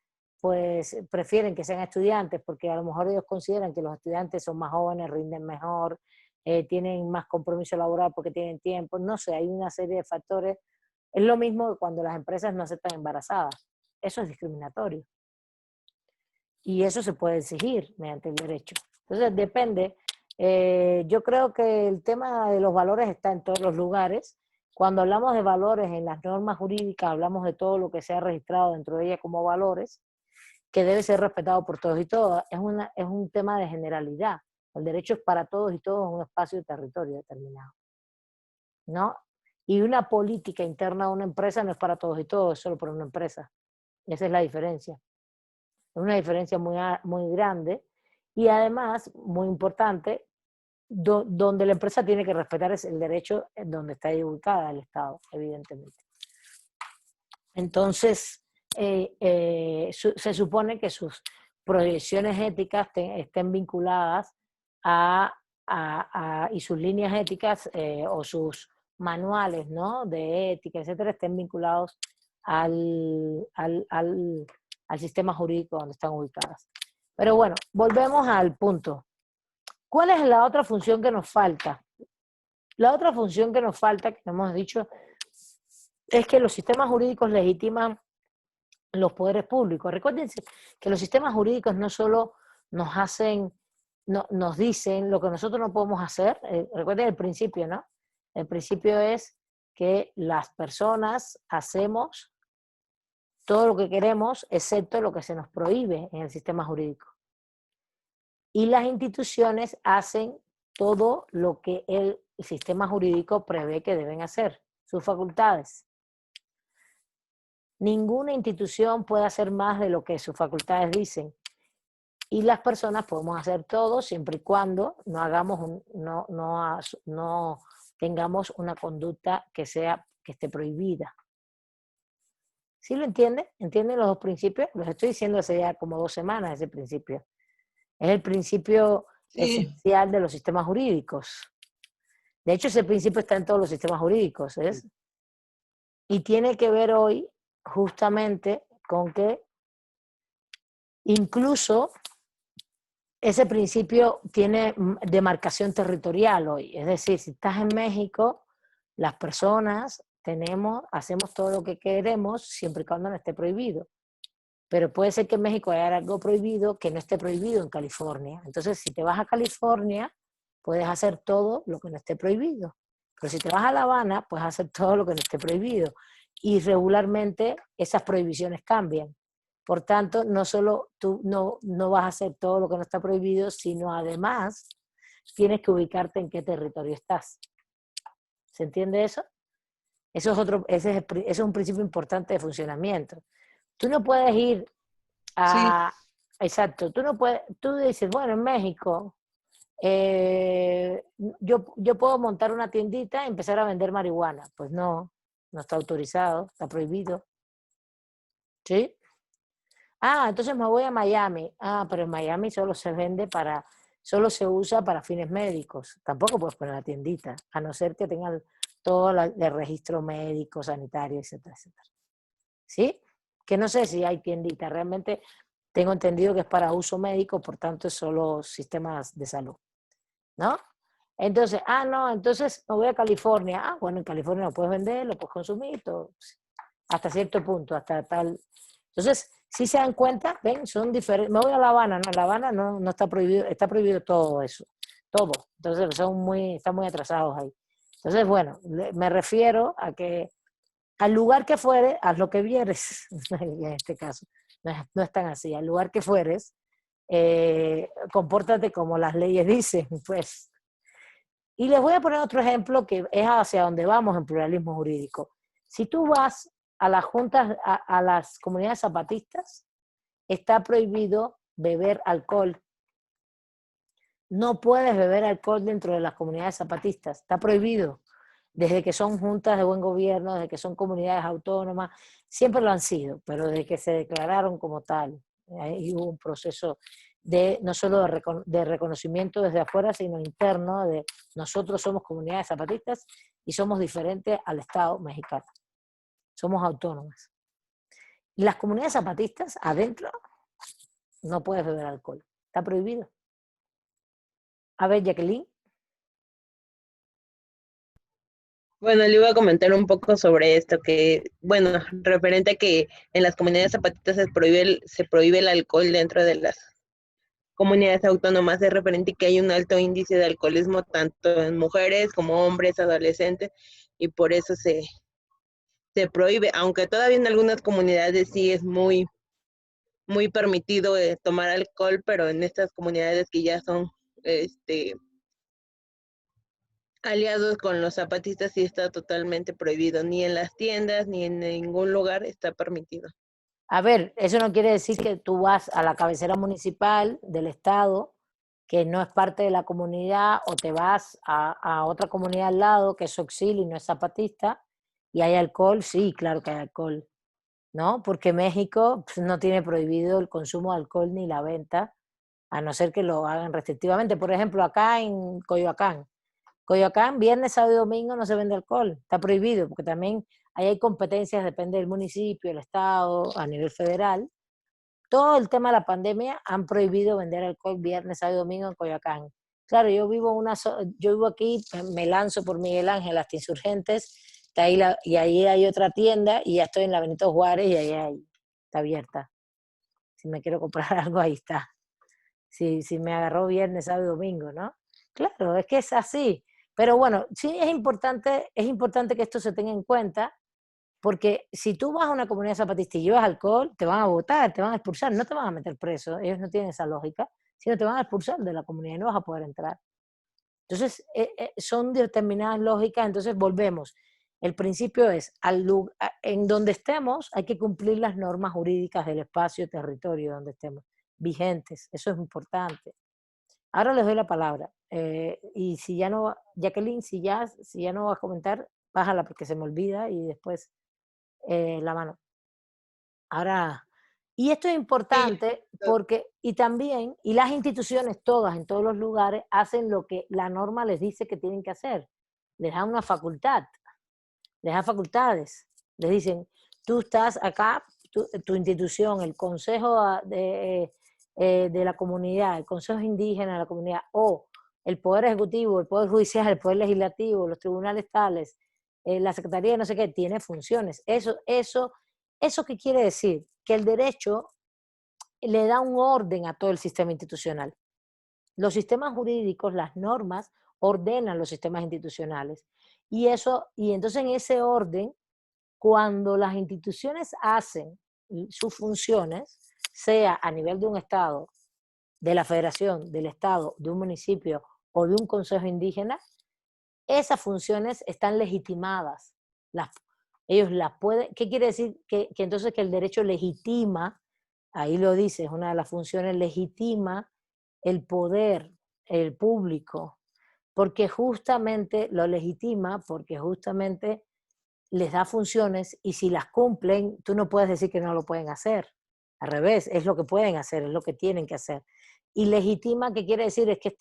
prefieren que sean estudiantes porque a lo mejor ellos consideran que los estudiantes son más jóvenes, rinden mejor, tienen más compromiso laboral porque tienen tiempo, no sé, hay una serie de factores. Es lo mismo que cuando las empresas no aceptan embarazadas. Eso es discriminatorio. Y eso se puede exigir mediante el derecho. Entonces, depende. Yo creo que el tema de los valores está en todos los lugares. Cuando hablamos de valores en las normas jurídicas, hablamos de todo lo que se ha registrado dentro de ellas como valores, que debe ser respetado por todos y todas. Es un tema de generalidad. El derecho es para todos y todos en un espacio de territorio determinado, ¿no? Y una política interna de una empresa no es para todos y todos, es solo para una empresa. Esa es la diferencia. Es una diferencia muy grande y además, muy importante, donde la empresa tiene que respetar es el derecho en donde está ubicada el Estado, evidentemente. Entonces, se supone que sus proyecciones éticas estén vinculadas y sus líneas éticas o sus manuales, ¿no?, de ética, etcétera, estén vinculados al sistema jurídico donde están ubicadas. Pero bueno, volvemos al punto. ¿Cuál es la otra función que nos falta? La otra función que nos falta, que hemos dicho, es que los sistemas jurídicos legitiman los poderes públicos. Recuérdense que los sistemas jurídicos no solo nos hacen, nos dicen lo que nosotros no podemos hacer. Recuerden el principio, ¿no? El principio es que las personas hacemos todo lo que queremos, excepto lo que se nos prohíbe en el sistema jurídico. Y las instituciones hacen todo lo que el sistema jurídico prevé que deben hacer, sus facultades. Ninguna institución puede hacer más de lo que sus facultades dicen. Y las personas podemos hacer todo siempre y cuando no hagamos no tengamos una conducta que esté prohibida. ¿Sí lo entienden? ¿Entienden los dos principios? Los estoy diciendo hace ya como 2 semanas ese principio. Es el principio esencial de los sistemas jurídicos. De hecho, ese principio está en todos los sistemas jurídicos, ¿es? Y tiene que ver hoy justamente con que incluso ese principio tiene demarcación territorial hoy. Es decir, si estás en México, las personas hacemos todo lo que queremos siempre y cuando no esté prohibido. Pero puede ser que en México haya algo prohibido que no esté prohibido en California. Entonces, si te vas a California, puedes hacer todo lo que no esté prohibido. Pero si te vas a La Habana, puedes hacer todo lo que no esté prohibido. Y regularmente esas prohibiciones cambian. Por tanto, no solo tú no vas a hacer todo lo que no está prohibido, sino además tienes que ubicarte en qué territorio estás. ¿Se entiende eso? Ese es un principio importante de funcionamiento. Tú no puedes ir a... Sí. Exacto, tú dices, bueno, en México yo puedo montar una tiendita y empezar a vender marihuana. Pues no está autorizado, está prohibido. ¿Sí? Entonces me voy a Miami. Pero en Miami solo se usa para fines médicos. Tampoco puedes poner la tiendita, a no ser que tengan todo el registro médico, sanitario, etcétera, etcétera. ¿Sí? Que no sé si hay tiendita. Realmente tengo entendido que es para uso médico, por tanto es solo sistemas de salud. ¿No? Entonces, entonces me voy a California. Bueno, en California lo puedes vender, lo puedes consumir, todo, hasta cierto punto, hasta tal. Entonces, si se dan cuenta, ven, son diferentes. Me voy a La Habana, no, La Habana no está prohibido, está prohibido todo eso, todo. Entonces, están muy atrasados ahí. Entonces, bueno, me refiero a que al lugar que fueres, haz lo que vieres, en este caso. No es tan así. Al lugar que fueres, compórtate como las leyes dicen, pues. Y les voy a poner otro ejemplo que es hacia donde vamos en pluralismo jurídico. Si tú vas a las juntas, a las comunidades zapatistas, está prohibido beber alcohol. No puedes beber alcohol dentro de las comunidades zapatistas, está prohibido. Desde que son juntas de buen gobierno, desde que son comunidades autónomas, siempre lo han sido, pero desde que se declararon como tal, ahí hubo un proceso no solo de reconocimiento desde afuera, sino interno, de nosotros somos comunidades zapatistas y somos diferentes al Estado mexicano. Somos autónomas. Las comunidades zapatistas, adentro, no puedes beber alcohol. Está prohibido. A ver, Jacqueline. Bueno, le iba a comentar un poco sobre esto, que, bueno, referente a que en las comunidades zapatistas se prohíbe el alcohol dentro de las comunidades autónomas, es referente a que hay un alto índice de alcoholismo tanto en mujeres como hombres, adolescentes, y por eso se prohíbe, aunque todavía en algunas comunidades sí es muy permitido tomar alcohol, pero en estas comunidades que ya son aliados con los zapatistas sí está totalmente prohibido, ni en las tiendas ni en ningún lugar está permitido. A ver, eso no quiere decir que tú vas a la cabecera municipal del estado, que no es parte de la comunidad, o te vas a otra comunidad al lado, que es Oxil y no es zapatista, y hay alcohol, sí, claro que hay alcohol, ¿no? Porque México pues, no tiene prohibido el consumo de alcohol ni la venta, a no ser que lo hagan restrictivamente. Por ejemplo, acá en Coyoacán, viernes, sábado y domingo no se vende alcohol, está prohibido, porque también ahí hay competencias, depende del municipio, el estado, a nivel federal. Todo el tema de la pandemia han prohibido vender alcohol viernes, sábado y domingo en Coyoacán. Claro, yo vivo aquí, me lanzo por Miguel Ángel hasta Insurgentes, está ahí y ahí hay otra tienda, y ya estoy en la Benito Juárez y ahí está abierta. Si me quiero comprar algo, ahí está. Si me agarró viernes, sábado y domingo, ¿no? Claro, es que es así. Pero bueno, sí es importante que esto se tenga en cuenta, porque si tú vas a una comunidad zapatista y llevas alcohol, te van a votar, te van a expulsar, no te van a meter preso, ellos no tienen esa lógica, sino te van a expulsar de la comunidad y no vas a poder entrar. Entonces, son determinadas lógicas, entonces volvemos. El principio es, en donde estemos hay que cumplir las normas jurídicas del espacio, territorio donde estemos, vigentes, eso es importante. Ahora les doy la palabra. Y si ya no, Jacqueline, si ya no vas a comentar, bájala porque se me olvida y después la mano. Ahora, y esto es importante porque, y también, y las instituciones todas, en todos los lugares, hacen lo que la norma les dice que tienen que hacer. Les da una facultad, les da facultades. Les dicen, tú estás acá, tu institución, el consejo de la comunidad, el consejo indígena de la comunidad, o el poder ejecutivo, el poder judicial, el poder legislativo, los tribunales tales, la secretaría de no sé qué, tiene funciones. ¿Eso qué quiere decir? Que el derecho le da un orden a todo el sistema institucional. Los sistemas jurídicos, las normas, ordenan los sistemas institucionales. Y entonces en ese orden, cuando las instituciones hacen sus funciones, sea a nivel de un Estado, de la Federación, del Estado, de un municipio o de un consejo indígena, esas funciones están legitimadas. Ellos las pueden. ¿Qué quiere decir? Que entonces que el derecho legitima, ahí lo dice, es una de las funciones, legitima el poder, el público, porque justamente lo legitima, porque justamente les da funciones, y si las cumplen, tú no puedes decir que no lo pueden hacer. Al revés, es lo que pueden hacer, es lo que tienen que hacer. Y legitima, ¿qué quiere decir? Es que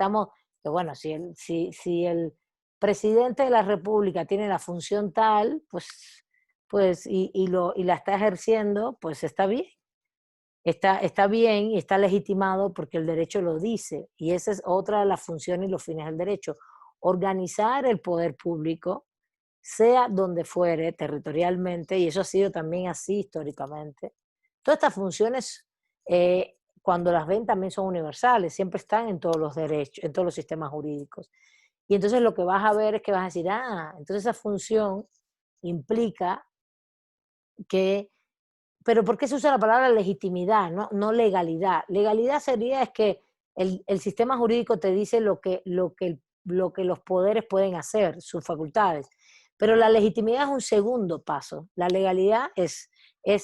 que bueno, si el presidente de la República tiene la función tal, pues y la está ejerciendo, pues está bien. Está bien y está legitimado porque el derecho lo dice. Y esa es otra de las funciones y los fines del derecho. Organizar el poder público, sea donde fuere, territorialmente, y eso ha sido también así históricamente. Todas estas funciones, cuando las ven, también son universales, siempre están en todos los derechos, en todos los sistemas jurídicos. Y entonces lo que vas a ver es que vas a decir, entonces esa función implica que, pero ¿por qué se usa la palabra legitimidad, no legalidad? Legalidad sería es que el sistema jurídico te dice lo que los poderes pueden hacer, sus facultades. Pero la legitimidad es un segundo paso. La legalidad es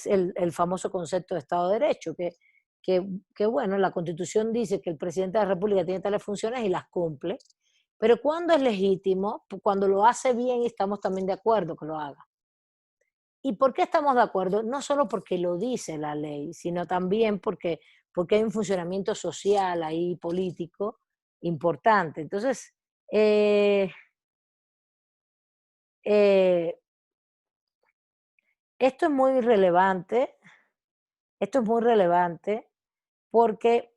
el famoso concepto de Estado de Derecho, que bueno, la Constitución dice que el presidente de la República tiene tales funciones y las cumple. Pero cuando es legítimo, cuando lo hace bien y estamos también de acuerdo que lo haga. ¿Y por qué estamos de acuerdo? No solo porque lo dice la ley, sino también porque hay un funcionamiento social ahí, político, importante. Entonces, esto es muy relevante porque,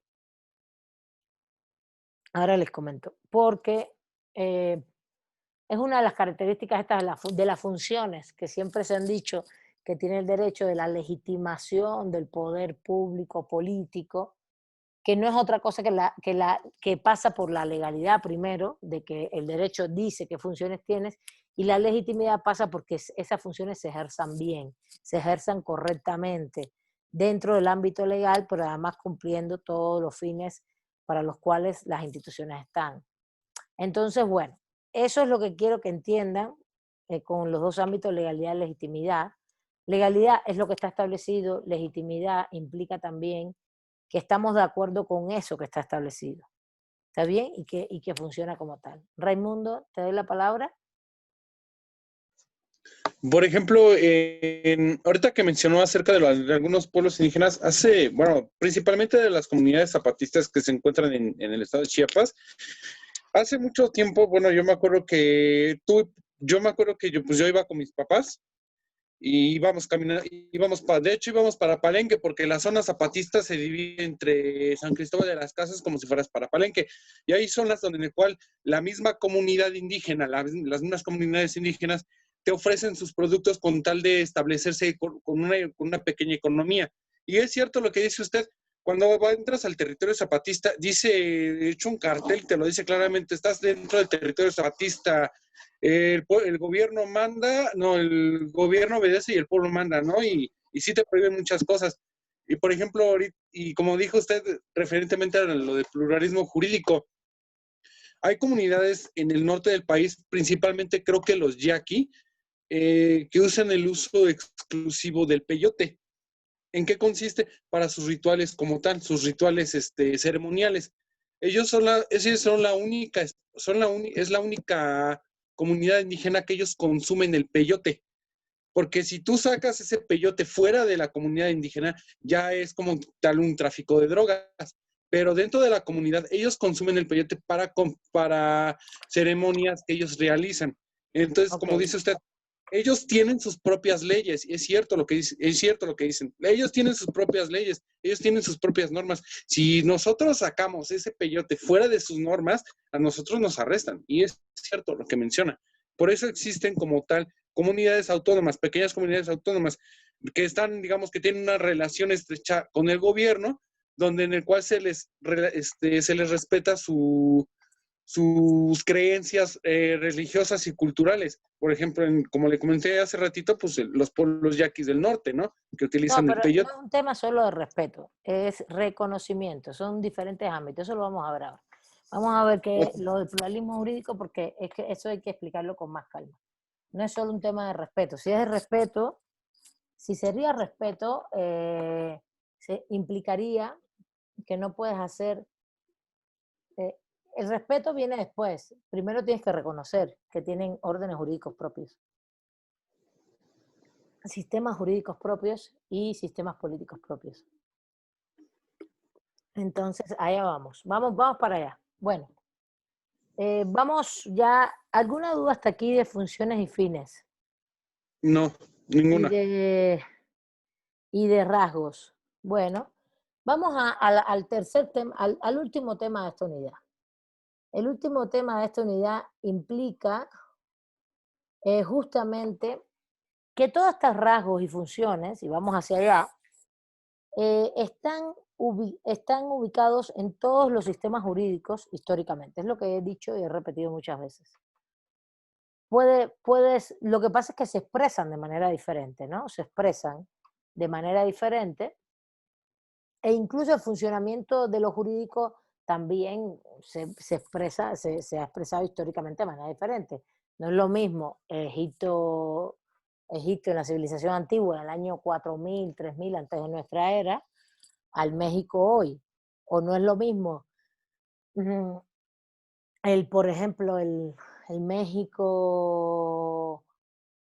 ahora les comento, porque es una de las características estas de las funciones que siempre se han dicho que tiene el derecho, de la legitimación del poder público político, que no es otra cosa que pasa por la legalidad primero, de que el derecho dice qué funciones tienes, y la legitimidad pasa porque esas funciones se ejerzan bien, se ejerzan correctamente dentro del ámbito legal, pero además cumpliendo todos los fines para los cuales las instituciones están. Entonces, bueno, eso es lo que quiero que entiendan con los dos ámbitos, legalidad y legitimidad. Legalidad es lo que está establecido, legitimidad implica también que estamos de acuerdo con eso que está establecido. ¿Está bien? Y que funciona como tal. Raimundo, te doy la palabra. Por ejemplo, ahorita que mencionó acerca de algunos pueblos indígenas, bueno, principalmente de las comunidades zapatistas que se encuentran en el estado de Chiapas, hace mucho tiempo, bueno, yo me acuerdo que yo iba con mis papás y íbamos caminando, de hecho íbamos para Palenque, porque la zona zapatista se divide entre San Cristóbal de las Casas como si fueras para Palenque, y hay zonas donde en el cual la misma comunidad indígena, las mismas comunidades indígenas te ofrecen sus productos con tal de establecerse con una pequeña economía. Y es cierto lo que dice usted, cuando entras al territorio zapatista, dice, de hecho un cartel te lo dice claramente, estás dentro del territorio zapatista, el gobierno manda, no, el gobierno obedece y el pueblo manda, ¿no? Y sí te prohíben muchas cosas. Y por ejemplo, y como dijo usted referentemente a lo del pluralismo jurídico, hay comunidades en el norte del país, principalmente creo que los yaqui, que usan el uso exclusivo del peyote. ¿En qué consiste? Para sus rituales como tal, sus rituales ceremoniales. Ellos son la única, es la única comunidad indígena que ellos consumen el peyote. Porque si tú sacas ese peyote fuera de la comunidad indígena, ya es como tal un tráfico de drogas. Pero dentro de la comunidad, ellos consumen el peyote para ceremonias que ellos realizan. Entonces, Ok. como dice usted, ellos tienen sus propias leyes, es cierto lo que dicen. Ellos tienen sus propias leyes, ellos tienen sus propias normas. Si nosotros sacamos ese peyote fuera de sus normas, a nosotros nos arrestan. Y es cierto lo que menciona. Por eso existen como tal comunidades autónomas, pequeñas comunidades autónomas, que están, digamos, que tienen una relación estrecha con el gobierno, donde en el cual se les respeta sus creencias religiosas y culturales. Por ejemplo, como le comenté hace ratito, pues los pueblos yaquis del norte, ¿no? Que No, utilizan el pero no peyote. es un tema solo de respeto, es reconocimiento, son diferentes ámbitos, eso lo vamos a ver ahora. Vamos a ver qué lo del pluralismo jurídico, porque es que eso hay que explicarlo con más calma. No es solo un tema de respeto, si es de respeto, si sería respeto, se implicaría que no puedes hacer, eh, el respeto viene después, primero tienes que reconocer que tienen órdenes jurídicos propios, sistemas jurídicos propios y sistemas políticos propios. Entonces, allá vamos para allá. Bueno, vamos ya, ¿alguna duda hasta aquí de funciones y fines? No, Y ninguna. de rasgos. Bueno, vamos al tercer tema, al último tema de esta unidad. El último tema de esta unidad implica justamente que todos estos rasgos y funciones, y vamos hacia allá, están ubicados en todos los sistemas jurídicos históricamente. Es lo que he dicho y he repetido muchas veces. Lo que pasa es que se expresan de manera diferente, ¿no? Se expresan de manera diferente e incluso el funcionamiento de lo jurídico también se ha expresado históricamente de manera diferente. No es lo mismo Egipto en la civilización antigua, en el año 4000, 3000 antes de nuestra era, al México hoy. O no es lo mismo, por ejemplo, el México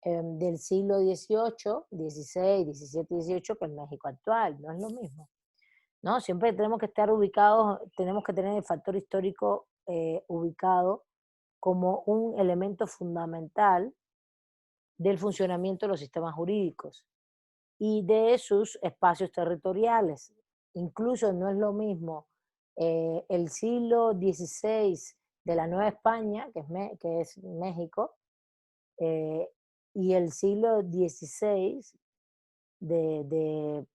del siglo XVIII, XVI, XVII, XVIII, que el México actual, no es lo mismo. ¿No? Siempre tenemos que estar ubicados, tenemos que tener el factor histórico ubicado como un elemento fundamental del funcionamiento de los sistemas jurídicos y de sus espacios territoriales. Incluso no es lo mismo el siglo XVI de la Nueva España, que es México, y el siglo XVI de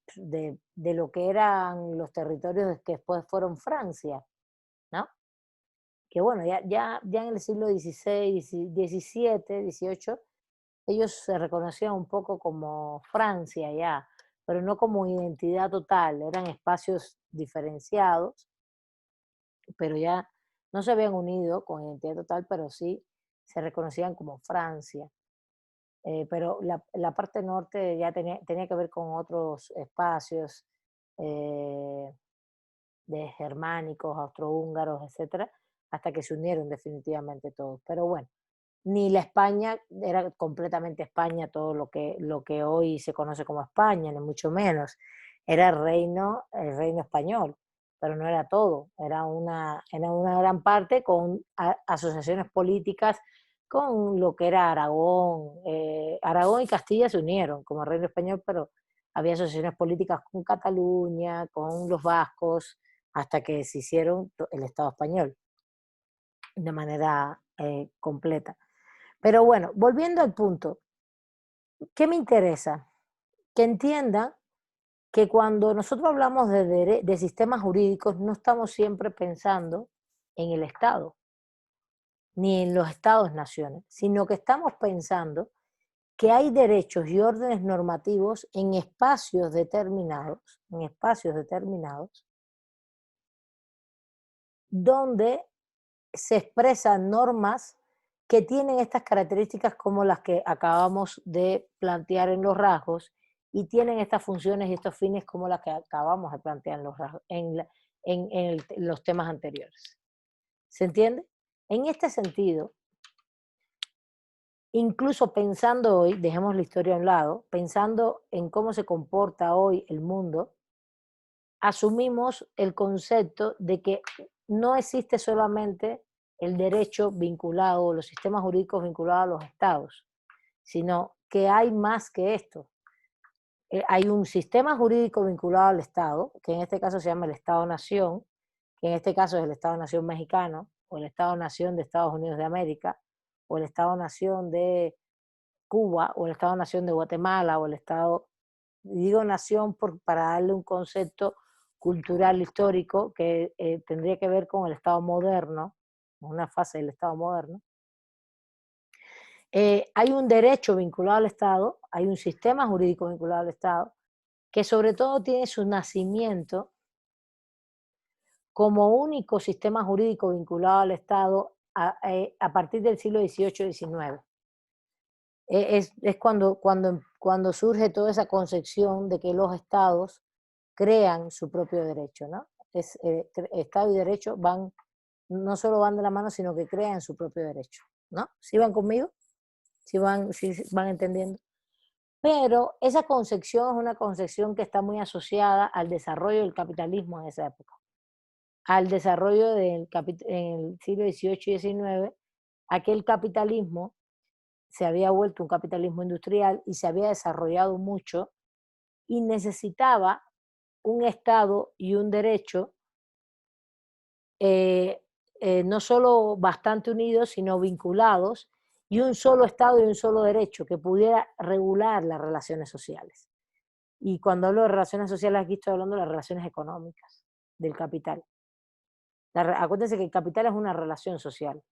lo que eran los territorios que después fueron Francia, ¿no? Que bueno, ya en el siglo XVI, XVII, XVIII, ellos se reconocían un poco como Francia ya, pero no como identidad total, eran espacios diferenciados, pero ya no se habían unido con identidad total, pero sí se reconocían como Francia. Pero la parte norte ya tenía que ver con otros espacios, de germánicos, austrohúngaros, etcétera, hasta que se unieron definitivamente todos. Pero bueno, ni la España era completamente España, todo lo que hoy se conoce como España, ni mucho menos. Era el reino español, pero no era todo, era una gran parte con asociaciones políticas con lo que era Aragón. Aragón y Castilla se unieron como reino español, pero había asociaciones políticas con Cataluña, con los vascos, hasta que se hicieron el Estado español de manera completa. Pero bueno, volviendo al punto, ¿qué me interesa? Que entiendan que cuando nosotros hablamos de sistemas jurídicos no estamos siempre pensando en el Estado, ni en los Estados-naciones, sino que estamos pensando que hay derechos y órdenes normativos en espacios determinados, donde se expresan normas que tienen estas características como las que acabamos de plantear en los rasgos y tienen estas funciones y estos fines como las que acabamos de plantear en los rasgos, en los temas anteriores. ¿Se entiende? En este sentido, incluso pensando hoy, dejemos la historia a un lado, pensando en cómo se comporta hoy el mundo, asumimos el concepto de que no existe solamente el derecho vinculado, los sistemas jurídicos vinculados a los estados, sino que hay más que esto. Hay un sistema jurídico vinculado al Estado, que en este caso se llama el Estado-Nación, que en este caso es el Estado-Nación mexicano, o el Estado-Nación de Estados Unidos de América, o el Estado-Nación de Cuba, o el Estado-Nación de Guatemala, o el Estado, digo nación para darle un concepto cultural histórico que tendría que ver con el Estado moderno, una fase del Estado moderno. Hay un derecho vinculado al Estado, hay un sistema jurídico vinculado al Estado, que sobre todo tiene su nacimiento como único sistema jurídico vinculado al Estado a partir del siglo XVIII y XIX. Es cuando surge toda esa concepción de que los estados crean su propio derecho, ¿no? Estado y derecho no solo van de la mano, sino que crean su propio derecho, ¿no? ¿Sí van conmigo? ¿Sí van entendiendo? Pero esa concepción es una concepción que está muy asociada al desarrollo del capitalismo en esa época, al desarrollo en el siglo XVIII y XIX, aquel capitalismo se había vuelto un capitalismo industrial y se había desarrollado mucho y necesitaba un Estado y un derecho no solo bastante unidos, sino vinculados, y un solo Estado y un solo derecho que pudiera regular las relaciones sociales. Y cuando hablo de relaciones sociales, aquí estoy hablando de las relaciones económicas del capital. Acuérdense que el capital es una relación social.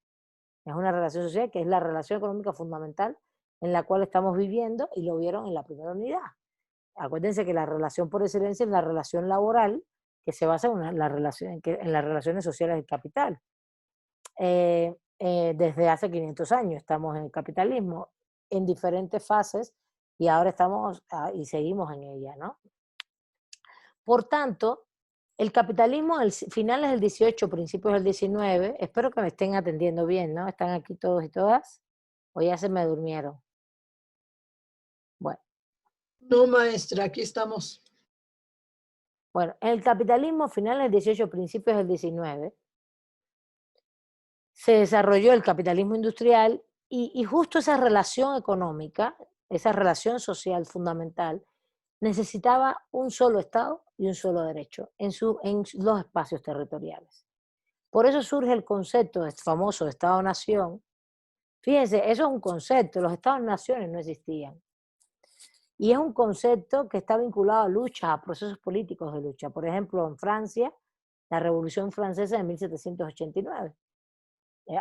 Es una relación social que es la relación económica fundamental en la cual estamos viviendo y lo vieron en la primera unidad. Acuérdense que la relación por excelencia es la relación laboral que se basa en las relaciones sociales del capital. Desde hace 500 años estamos en el capitalismo en diferentes fases y ahora estamos y seguimos en ella, ¿no? Por tanto, el capitalismo finales del 18, principios del 19, espero que me estén atendiendo bien, ¿no? ¿Están aquí todos y todas? ¿O ya se me durmieron? Bueno. No, maestra, aquí estamos. Bueno, en el capitalismo finales del 18, principios del 19, se desarrolló el capitalismo industrial y justo esa relación económica, esa relación social fundamental, necesitaba un solo Estado y un solo derecho en los espacios territoriales. Por eso surge el concepto famoso de Estado-Nación. Fíjense, eso es un concepto, los Estados-naciones no existían. Y es un concepto que está vinculado a luchas, a procesos políticos de lucha. Por ejemplo, en Francia, la Revolución Francesa de 1789.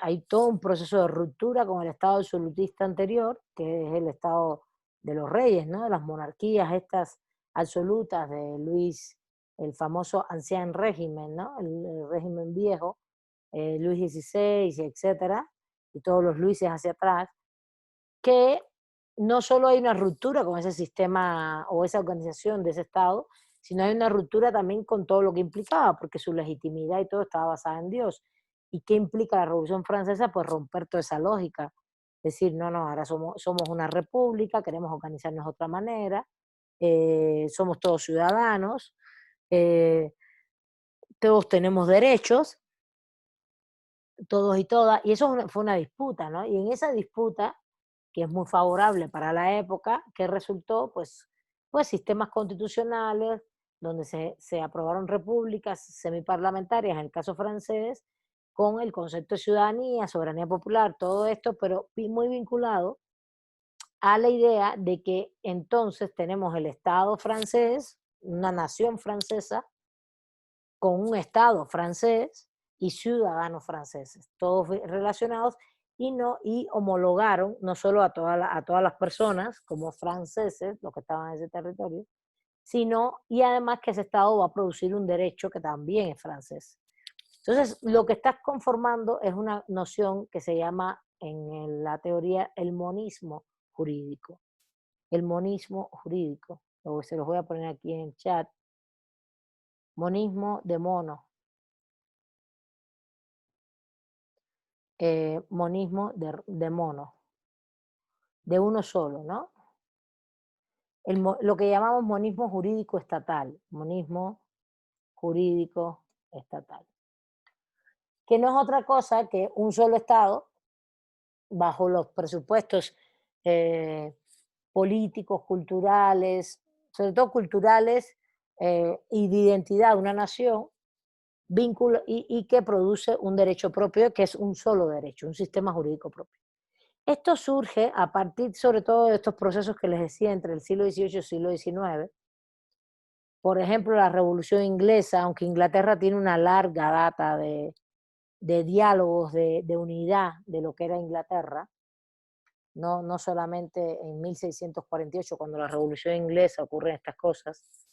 Hay todo un proceso de ruptura con el Estado absolutista anterior, que es el Estado de los reyes, ¿no? De las monarquías estas absolutas de Luis, el famoso ancien régimen, ¿no? El régimen viejo, Luis XVI, etcétera, y todos los Luises hacia atrás, que no solo hay una ruptura con ese sistema o esa organización de ese Estado, sino hay una ruptura también con todo lo que implicaba, porque su legitimidad y todo estaba basada en Dios. ¿Y qué implica la Revolución Francesa? Pues romper toda esa lógica. Decir, no, ahora somos una república, queremos organizarnos de otra manera, somos todos ciudadanos, todos tenemos derechos, todos y todas, y eso fue una disputa, ¿no? Y en esa disputa, que es muy favorable para la época, que resultó, pues sistemas constitucionales, donde se aprobaron repúblicas semiparlamentarias, en el caso francés, con el concepto de ciudadanía, soberanía popular, todo esto, pero muy vinculado a la idea de que entonces tenemos el Estado francés, una nación francesa, con un Estado francés y ciudadanos franceses, todos relacionados, y homologaron no solo a todas las personas como franceses, los que estaban en ese territorio, sino, y además que ese Estado va a producir un derecho que también es francés. Entonces, lo que estás conformando es una noción que se llama en la teoría el monismo jurídico. El monismo jurídico. Se los voy a poner aquí en el chat. Monismo de mono. Monismo de mono. De uno solo, ¿no? Lo que llamamos monismo jurídico estatal. Monismo jurídico estatal. Que no es otra cosa que un solo Estado, bajo los presupuestos políticos, culturales, sobre todo culturales, y de identidad de una nación, vínculo, y que produce un derecho propio, que es un solo derecho, un sistema jurídico propio. Esto surge a partir sobre todo de estos procesos que les decía entre el siglo XVIII y el siglo XIX. Por ejemplo, la Revolución Inglesa, aunque Inglaterra tiene una larga data de diálogos, de unidad de lo que era Inglaterra, no solamente en 1648, cuando la Revolución Inglesa ocurren estas cosas,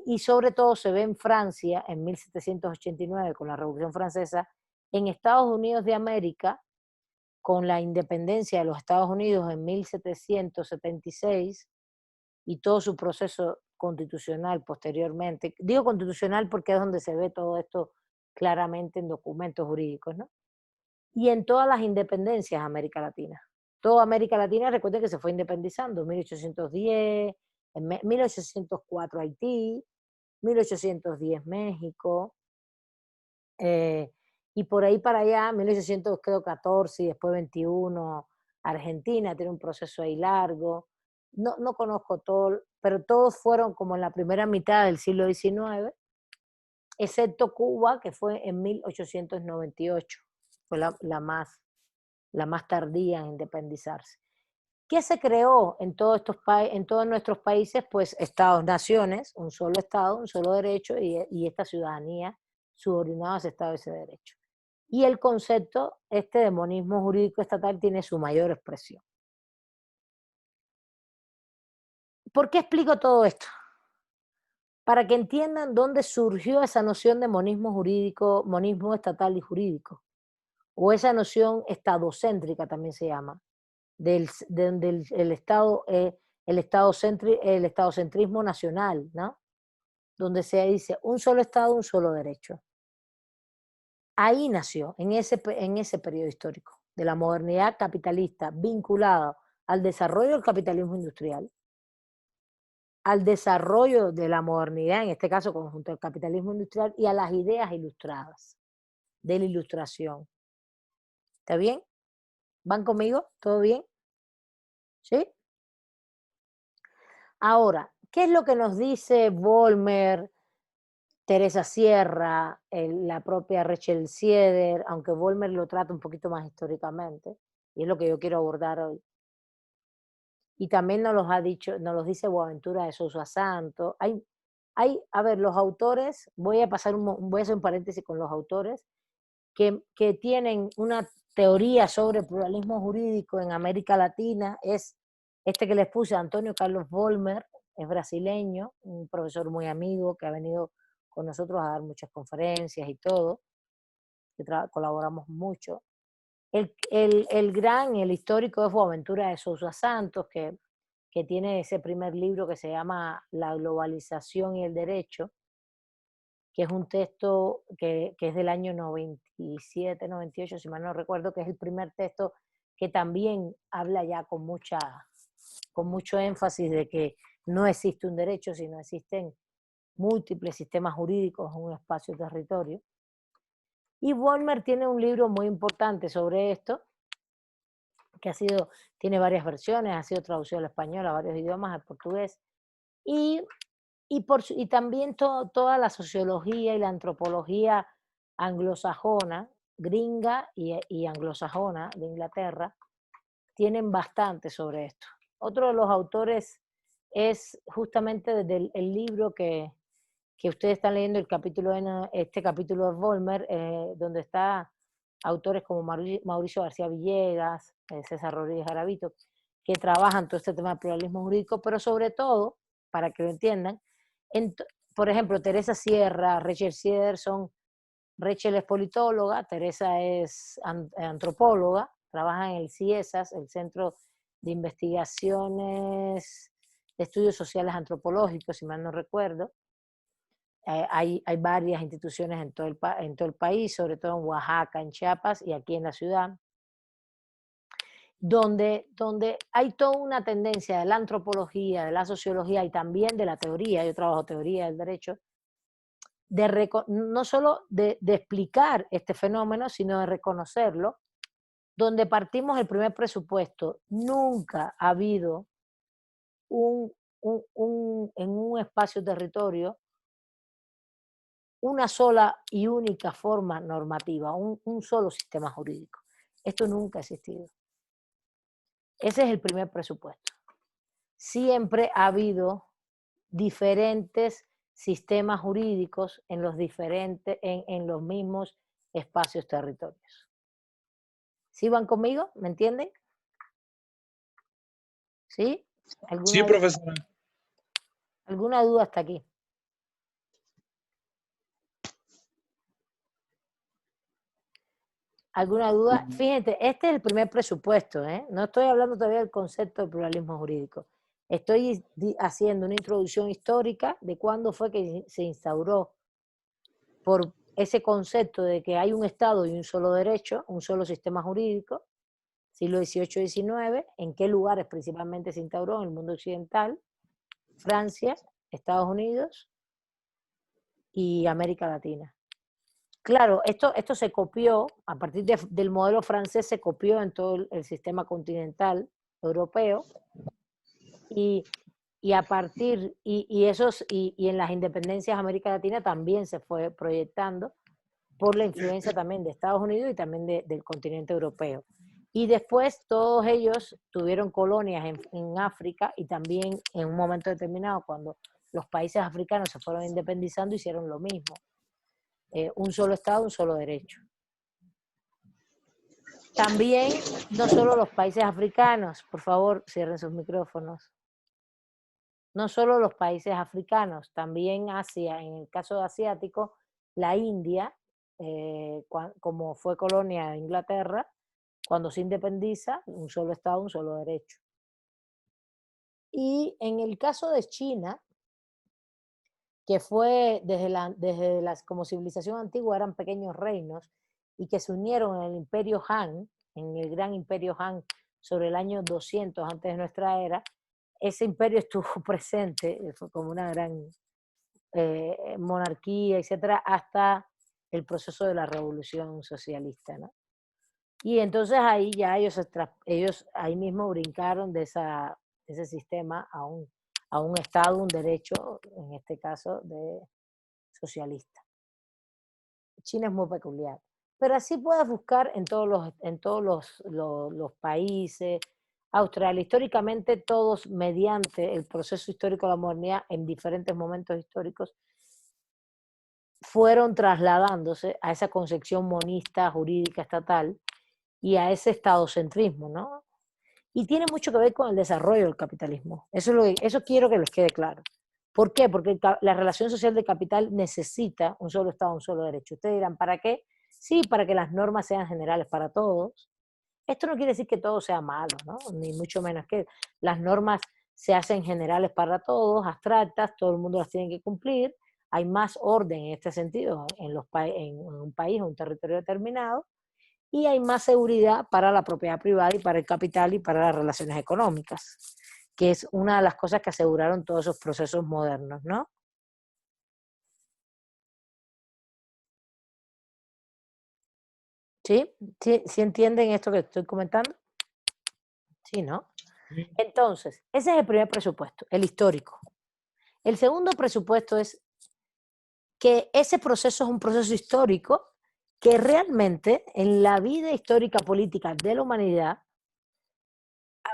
y sobre todo se ve en Francia en 1789 con la Revolución Francesa, en Estados Unidos de América, con la independencia de los Estados Unidos en 1776 y todo su proceso constitucional posteriormente. Digo constitucional porque es donde se ve todo esto claramente en documentos jurídicos, ¿no? Y en todas las independencias de América Latina. Toda América Latina, recuerden que se fue independizando, en 1810, en 1804 Haití, 1810 México, y por ahí para allá, 1814 y después 21, Argentina tiene un proceso ahí largo. No conozco todo, pero todos fueron como en la primera mitad del siglo XIX, excepto Cuba, que fue en 1898, fue la más tardía en independizarse. ¿Qué se creó en todos nuestros países? Pues estados-naciones, un solo Estado, un solo derecho, y esta ciudadanía subordinada a ese Estado y ese derecho. Y el concepto de monismo jurídico estatal tiene su mayor expresión. ¿Por qué explico todo esto? Para que entiendan dónde surgió esa noción de monismo jurídico, monismo estatal y jurídico, o esa noción estadocéntrica también se llama, del estadocentrismo nacional, ¿no? Donde se dice un solo Estado, un solo derecho. Ahí nació, en ese periodo histórico, de la modernidad capitalista vinculada al desarrollo del capitalismo industrial, al desarrollo de la modernidad, en este caso conjunto del capitalismo industrial, y a las ideas ilustradas, de la ilustración. ¿Está bien? ¿Van conmigo? ¿Todo bien? ¿Sí? Ahora, ¿qué es lo que nos dice Vollmer, Teresa Sierra, la propia Rachel Sieder, aunque Vollmer lo trata un poquito más históricamente, y es lo que yo quiero abordar hoy? Y también nos los dice Boaventura de Sousa Santos. A ver, los autores, voy a hacer un paréntesis con los autores, que tienen una teoría sobre el pluralismo jurídico en América Latina, es que les puse, Antonio Carlos Vollmer, es brasileño, un profesor muy amigo que ha venido con nosotros a dar muchas conferencias y todo, que colaboramos mucho. El histórico es Boaventura de Sousa Santos, que que tiene ese primer libro que se llama La globalización y el derecho, que es un texto que es del año 97, 98, si mal no recuerdo, que es el primer texto que también habla ya con mucho énfasis de que no existe un derecho, sino existen múltiples sistemas jurídicos en un espacio-territorio. Y Vollmer tiene un libro muy importante sobre esto, que tiene varias versiones, ha sido traducido al español, a varios idiomas, al portugués, y también toda la sociología y la antropología anglosajona, gringa y anglosajona de Inglaterra, tienen bastante sobre esto. Otro de los autores es justamente desde el libro que ustedes están leyendo, este capítulo de Vollmer, donde está autores como Mauricio García Villegas, César Rodríguez Garavito, que trabajan todo este tema del pluralismo jurídico, pero sobre todo, para que lo entiendan, por ejemplo, Teresa Sierra, Rachel Siederson. Rachel es politóloga, Teresa es antropóloga, trabaja en el CIESAS, el Centro de Investigaciones de Estudios Sociales Antropológicos, si mal no recuerdo. Hay varias instituciones en todo el país, sobre todo en Oaxaca, en Chiapas y aquí en la ciudad, donde hay toda una tendencia de la antropología, de la sociología y también de la teoría, yo trabajo teoría del derecho, no solo de explicar este fenómeno, sino de reconocerlo, donde partimos el primer presupuesto. Nunca ha habido en un espacio-territorio una sola y única forma normativa, un solo sistema jurídico. Esto nunca ha existido. Ese es el primer presupuesto. Siempre ha habido diferentes sistemas jurídicos en los mismos espacios territorios. ¿Sí van conmigo? ¿Me entienden? ¿Sí? Sí, profesora. ¿Alguna duda hasta aquí? ¿Alguna duda? Fíjense, este es el primer presupuesto, ¿eh? No estoy hablando todavía del concepto de pluralismo jurídico. Estoy haciendo una introducción histórica de cuándo fue que se instauró por ese concepto de que hay un Estado y un solo derecho, un solo sistema jurídico, siglo XVIII y XIX, en qué lugares principalmente se instauró en el mundo occidental, Francia, Estados Unidos y América Latina. Claro, esto se copió, a partir del modelo francés se copió en todo el sistema continental europeo y a partir, y en las independencias de América Latina también se fue proyectando por la influencia también de Estados Unidos y también del continente europeo. Y después todos ellos tuvieron colonias en África y también en un momento determinado, cuando los países africanos se fueron independizando, hicieron lo mismo. Un solo Estado, un solo derecho. También, no solo los países africanos, por favor, cierren sus micrófonos. No solo los países africanos, también Asia, en el caso asiático, la India, como fue colonia de Inglaterra, cuando se independiza, un solo Estado, un solo derecho. Y en el caso de China, que fue como civilización antigua eran pequeños reinos y que se unieron en el Imperio Han, en el gran Imperio Han, sobre el año 200 antes de nuestra era. Ese imperio estuvo presente, fue como una gran monarquía, etcétera, hasta el proceso de la revolución socialista, ¿no? Y entonces ahí ya ellos ahí mismo brincaron de ese sistema a un Estado, un derecho, en este caso, de socialista. China es muy peculiar. Pero así puedes buscar en todos los países. Australia, históricamente todos, mediante el proceso histórico de la modernidad, en diferentes momentos históricos, fueron trasladándose a esa concepción monista, jurídica, estatal, y a ese estadocentrismo, ¿no? Y tiene mucho que ver con el desarrollo del capitalismo. Eso quiero que les quede claro. ¿Por qué? Porque la relación social del capital necesita un solo Estado, un solo derecho. Ustedes dirán, ¿para qué? Sí, para que las normas sean generales para todos. Esto no quiere decir que todo sea malo, ¿no? Ni mucho menos que las normas se hacen generales para todos, abstractas, todo el mundo las tiene que cumplir, hay más orden en este sentido en un país o un territorio determinado, y hay más seguridad para la propiedad privada y para el capital y para las relaciones económicas, que es una de las cosas que aseguraron todos esos procesos modernos, ¿no? ¿Sí? ¿Sí entienden esto que estoy comentando? Sí, ¿no? Entonces, ese es el primer presupuesto, el histórico. El segundo presupuesto es que ese proceso es un proceso histórico que realmente en la vida histórica política de la humanidad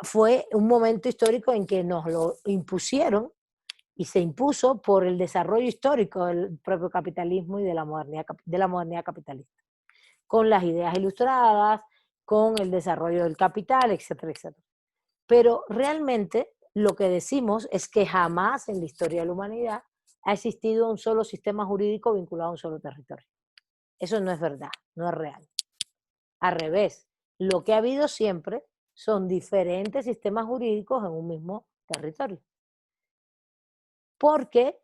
fue un momento histórico en que nos lo impusieron y se impuso por el desarrollo histórico del propio capitalismo y de la modernidad capitalista, con las ideas ilustradas, con el desarrollo del capital, etcétera, etcétera. Pero realmente lo que decimos es que jamás en la historia de la humanidad ha existido un solo sistema jurídico vinculado a un solo territorio. Eso no es verdad, no es real. Al revés, lo que ha habido siempre son diferentes sistemas jurídicos en un mismo territorio. Porque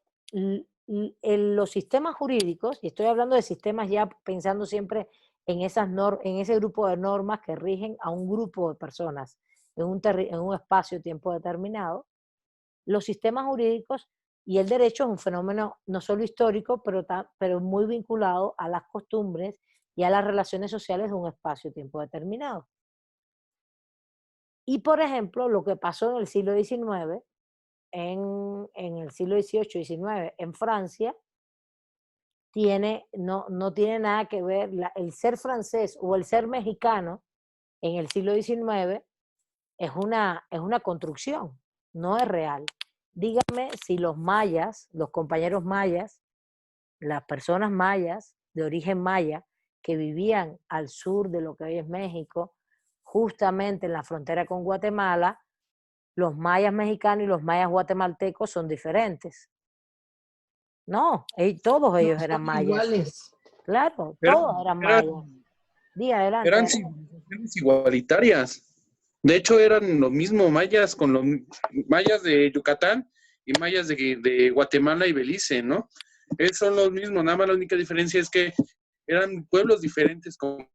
los sistemas jurídicos, y estoy hablando de sistemas ya pensando siempre en ese grupo de normas que rigen a un grupo de personas en un espacio-tiempo determinado, los sistemas jurídicos y el derecho es un fenómeno no solo histórico, pero muy vinculado a las costumbres y a las relaciones sociales de un espacio-tiempo determinado. Y, por ejemplo, lo que pasó en el siglo XIX, en el siglo XVIII y XIX en Francia, no tiene nada que ver, el ser francés o el ser mexicano en el siglo XIX es una construcción, no es real. Dígame si los mayas, los compañeros mayas, las personas mayas de origen maya que vivían al sur de lo que hoy es México, justamente en la frontera con Guatemala, los mayas mexicanos y los mayas guatemaltecos son diferentes. No, todos ellos eran mayas. Iguales. Claro, todos eran mayas. Diga, adelante. Eran civilizaciones igualitarias. De hecho, eran lo mismo mayas con los mayas de Yucatán y mayas de Guatemala y Belice, ¿no? Son los mismos, nada más la única diferencia es que eran pueblos diferentes como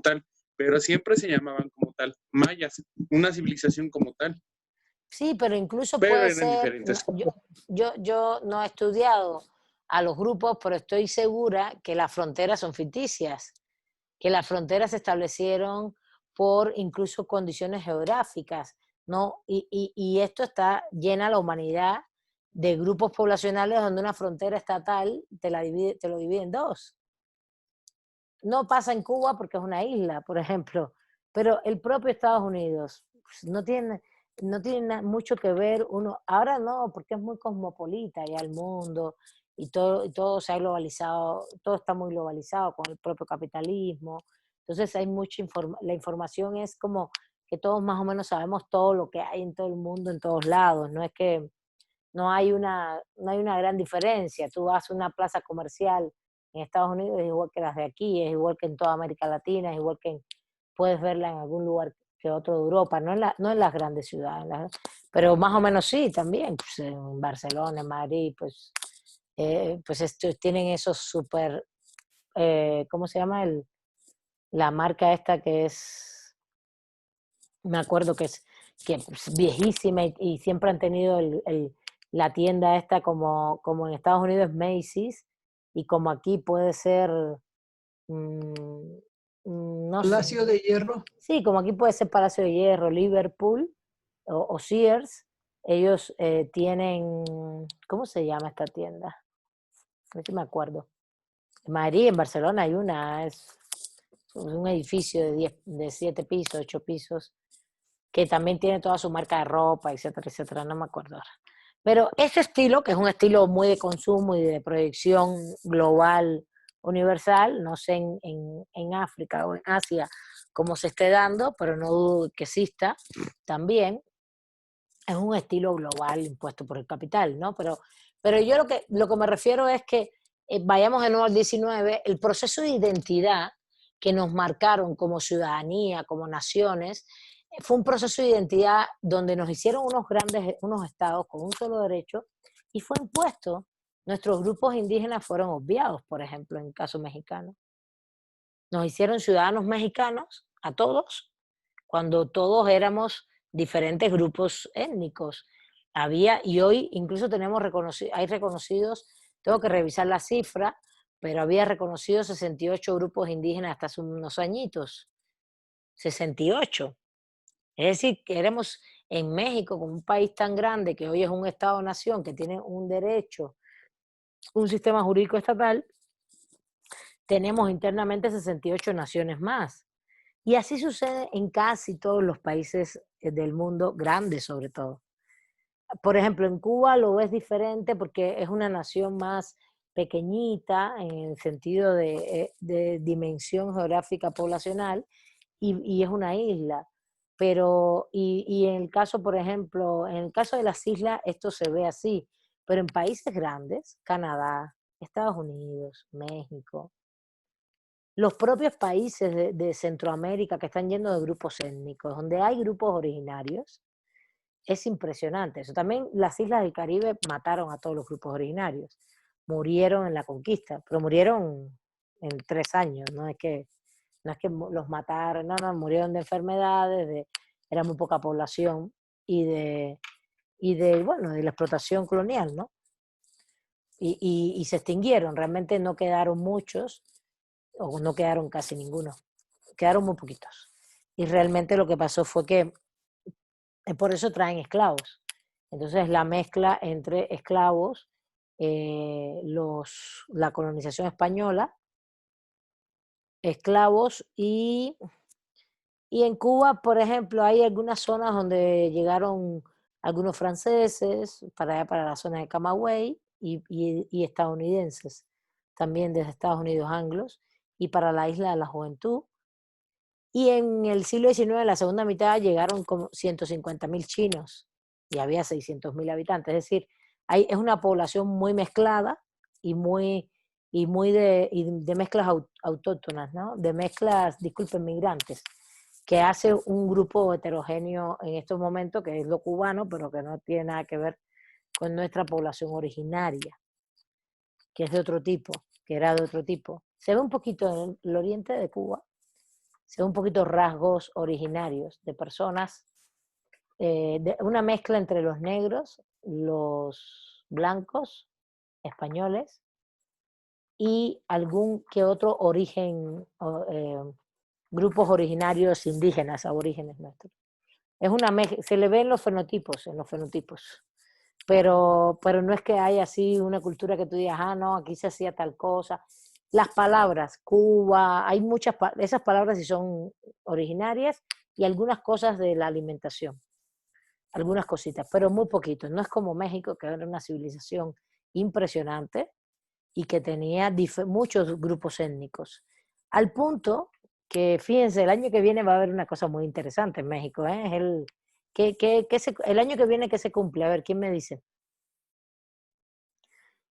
tal, pero siempre se llamaban como tal mayas, una civilización como tal. Sí, pero incluso pero puede eran ser, diferentes. yo no he estudiado a los grupos, pero estoy segura que las fronteras son ficticias, que las fronteras se establecieron por incluso condiciones geográficas, ¿no? Y esto llena la humanidad de grupos poblacionales donde una frontera estatal te lo divide en dos. No pasa en Cuba porque es una isla, por ejemplo, pero el propio Estados Unidos no tiene mucho que ver ahora no, porque es muy cosmopolita ya el mundo y todo se ha globalizado, todo está muy globalizado con el propio capitalismo, entonces hay la información es como que todos más o menos sabemos todo lo que hay en todo el mundo, en todos lados, no es que no hay una gran diferencia, tú vas a una plaza comercial en Estados Unidos es igual que las de aquí, es igual que en toda América Latina, es igual que puedes verla en algún lugar que otro de Europa, no en las grandes ciudades, pero más o menos sí también, pues en Barcelona, en Madrid, pues tienen esos súper, ¿cómo se llama? La marca esta que es, me acuerdo que es viejísima y siempre han tenido la tienda esta como en Estados Unidos es Macy's, y como aquí puede ser, no sé. Palacio de Hierro. Sí, como aquí puede ser Palacio de Hierro, Liverpool o Sears. Ellos tienen, ¿cómo se llama esta tienda? A ver si me acuerdo. En Madrid, en Barcelona hay una, es un edificio de 7 pisos, 8 pisos, que también tiene toda su marca de ropa, etcétera, etcétera, no me acuerdo ahora. Pero ese estilo, que es un estilo muy de consumo y de proyección global, universal, no sé en África o en Asia cómo se esté dando, pero no dudo que exista también, es un estilo global impuesto por el capital, ¿no? Pero yo lo que me refiero es que vayamos de nuevo al 19, el proceso de identidad que nos marcaron como ciudadanía, como naciones, fue un proceso de identidad donde nos hicieron unos estados con un solo derecho y fue impuesto. Nuestros grupos indígenas fueron obviados, por ejemplo, en el caso mexicano. Nos hicieron ciudadanos mexicanos a todos, cuando todos éramos diferentes grupos étnicos. Y hoy incluso hay reconocidos, tengo que revisar la cifra, pero había reconocidos 68 grupos indígenas hasta hace unos añitos. 68. Es decir, que éramos en México, como un país tan grande que hoy es un Estado-nación que tiene un derecho, un sistema jurídico estatal, tenemos internamente 68 naciones más. Y así sucede en casi todos los países del mundo, grandes sobre todo. Por ejemplo, en Cuba lo ves diferente porque es una nación más pequeñita en el sentido de dimensión geográfica poblacional y es una isla. Pero, y en el caso, por ejemplo, en el caso de las islas, esto se ve así. Pero en países grandes, Canadá, Estados Unidos, México, los propios países de Centroamérica que están llenos de grupos étnicos, donde hay grupos originarios, es impresionante. Eso también las islas del Caribe mataron a todos los grupos originarios. Murieron en la conquista, pero murieron en 3 años, no es que los mataron, no, murieron de enfermedades, era muy poca población y de la explotación colonial, ¿no? Y se extinguieron, realmente no quedaron muchos, o no quedaron casi ninguno, quedaron muy poquitos. Y realmente lo que pasó fue que por eso traen esclavos. Entonces la mezcla entre esclavos, la colonización española, esclavos y en Cuba, por ejemplo, hay algunas zonas donde llegaron algunos franceses para allá, para la zona de Camagüey y estadounidenses, también desde Estados Unidos anglos, y para la isla de la Juventud. Y en el siglo XIX, en la segunda mitad, llegaron como 150.000 chinos y había 600.000 habitantes. Es decir, es una población muy mezclada y de mezclas autóctonas, ¿no? De mezclas, disculpen, migrantes, que hace un grupo heterogéneo en estos momentos, que es lo cubano, pero que no tiene nada que ver con nuestra población originaria, que es de otro tipo, que era de otro tipo. Se ve un poquito en el oriente de Cuba, se ve un poquito rasgos originarios de personas, de una mezcla entre los negros, los blancos, españoles, y algún que otro origen, grupos originarios indígenas, aborígenes nuestros. Es una mezcla, se le ve en los fenotipos, pero no es que haya así una cultura que tú digas, no, aquí se hacía tal cosa. Las palabras, Cuba, hay muchas, esas palabras sí son originarias y algunas cosas de la alimentación, algunas cositas, pero muy poquito. No es como México, que era una civilización impresionante y que tenía muchos grupos étnicos. Al punto que, fíjense, el año que viene va a haber una cosa muy interesante en México, ¿eh? Es el año que viene, ¿qué se cumple? A ver, ¿quién me dice?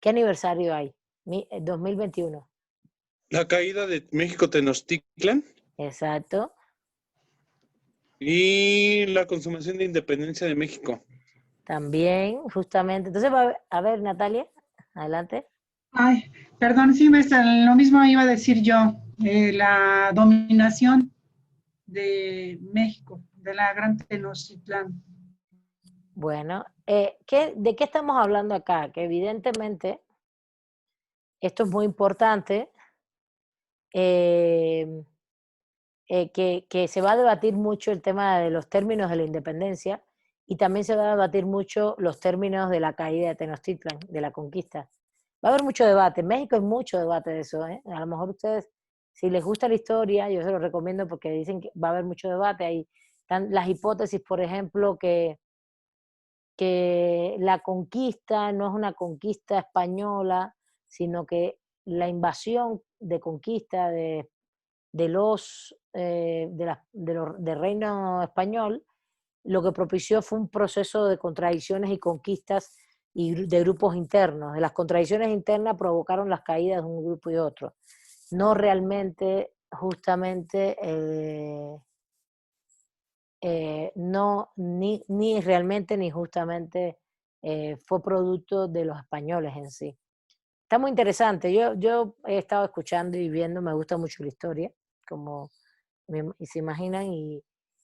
¿Qué aniversario hay? 2021. La caída de México Tenochtitlan Exacto. y la consumación de independencia de México. También, justamente. Entonces, a ver, Natalia, adelante. Ay, perdón, sí, maestra, lo mismo iba a decir yo, la dominación de México, de la Gran Tenochtitlán. Bueno, ¿de qué estamos hablando acá? Que evidentemente esto es muy importante, que se va a debatir mucho el tema de los términos de la independencia y también se va a debatir mucho los términos de la caída de Tenochtitlan, de la conquista. Va a haber mucho debate. En México hay mucho debate de eso, ¿eh? A lo mejor ustedes, si les gusta la historia, yo se lo recomiendo porque dicen que va a haber mucho debate. Hay las hipótesis, por ejemplo, que la conquista no es una conquista española, sino que la invasión de conquista del reino español, lo que propició fue un proceso de contradicciones y conquistas y de grupos internos. De las contradicciones internas provocaron las caídas de un grupo y otro. No realmente, justamente, ni realmente ni justamente fue producto de los españoles en sí. Está muy interesante. Yo he estado escuchando y viendo, me gusta mucho la historia, como se imaginan, y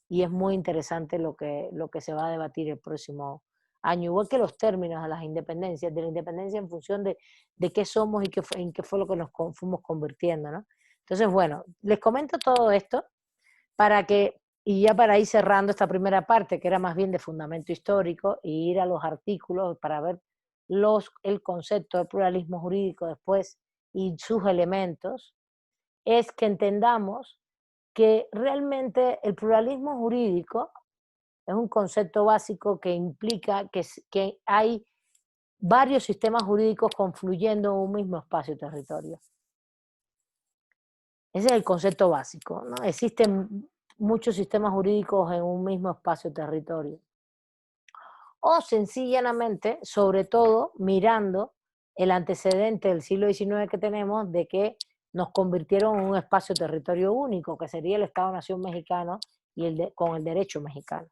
es muy interesante lo que se va a debatir el próximo año, igual que los términos de las independencias, de la independencia en función de qué somos y en qué fue lo que nos fuimos convirtiendo, ¿no? Entonces, bueno, les comento todo esto y ya para ir cerrando esta primera parte, que era más bien de fundamento histórico, y ir a los artículos para ver el concepto de pluralismo jurídico después y sus elementos, es que entendamos que realmente el pluralismo jurídico es un concepto básico que implica que hay varios sistemas jurídicos confluyendo en un mismo espacio-territorio. Ese es el concepto básico, ¿no? Existen muchos sistemas jurídicos en un mismo espacio-territorio. O sencillamente, sobre todo, mirando el antecedente del siglo XIX que tenemos de que nos convirtieron en un espacio-territorio único, que sería el Estado-Nación mexicano y con el derecho mexicano.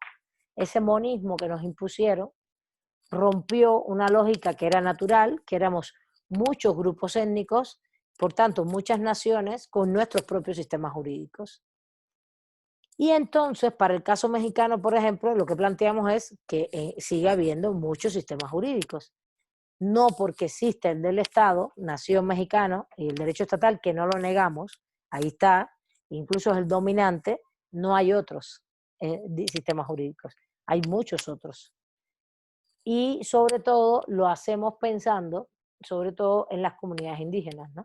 Ese monismo que nos impusieron rompió una lógica que era natural, que éramos muchos grupos étnicos, por tanto muchas naciones con nuestros propios sistemas jurídicos. Y entonces, para el caso mexicano, por ejemplo, lo que planteamos es que sigue habiendo muchos sistemas jurídicos. No porque exista el del Estado, nación mexicano, y el derecho estatal, que no lo negamos, ahí está, incluso es el dominante, no hay otros sistemas jurídicos, hay muchos otros. Y sobre todo lo hacemos pensando, sobre todo en las comunidades indígenas, ¿no?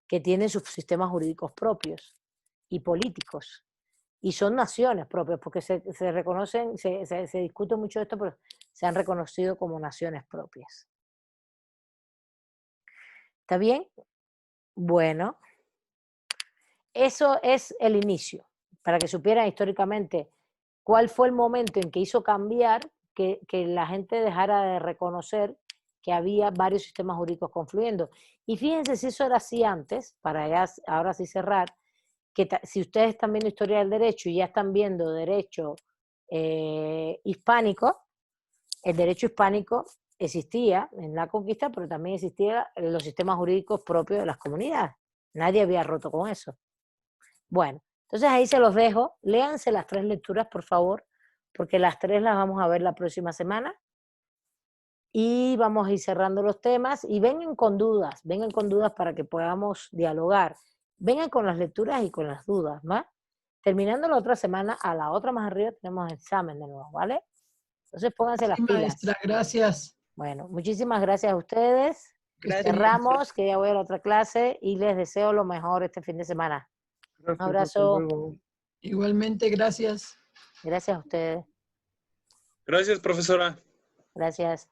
Que tienen sus sistemas jurídicos propios y políticos. Y son naciones propias, porque se reconocen, se discute mucho esto, pero se han reconocido como naciones propias. ¿Está bien? Bueno, eso es el inicio, para que supieran históricamente cuál fue el momento en que hizo cambiar que la gente dejara de reconocer que había varios sistemas jurídicos confluyendo. Y fíjense si eso era así antes, para ya ahora sí cerrar, que si ustedes están viendo historia del derecho y ya están viendo derecho hispánico, el derecho hispánico existía en la conquista, pero también existían los sistemas jurídicos propios de las comunidades. Nadie había roto con eso. Bueno, entonces ahí se los dejo. Léanse las 3 lecturas, por favor, porque las 3 las vamos a ver la próxima semana. Y vamos a ir cerrando los temas. Y vengan con dudas para que podamos dialogar. Vengan con las lecturas y con las dudas, ¿va? Terminando la otra semana, a la otra más arriba tenemos examen de nuevo, ¿vale? Entonces pónganse las pilas. Maestra, gracias. Bueno, muchísimas gracias a ustedes. Gracias. Cerramos, que ya voy a la otra clase y les deseo lo mejor este fin de semana. Gracias, Un abrazo. hasta luego. Igualmente, gracias. Gracias a ustedes. Gracias, profesora. Gracias.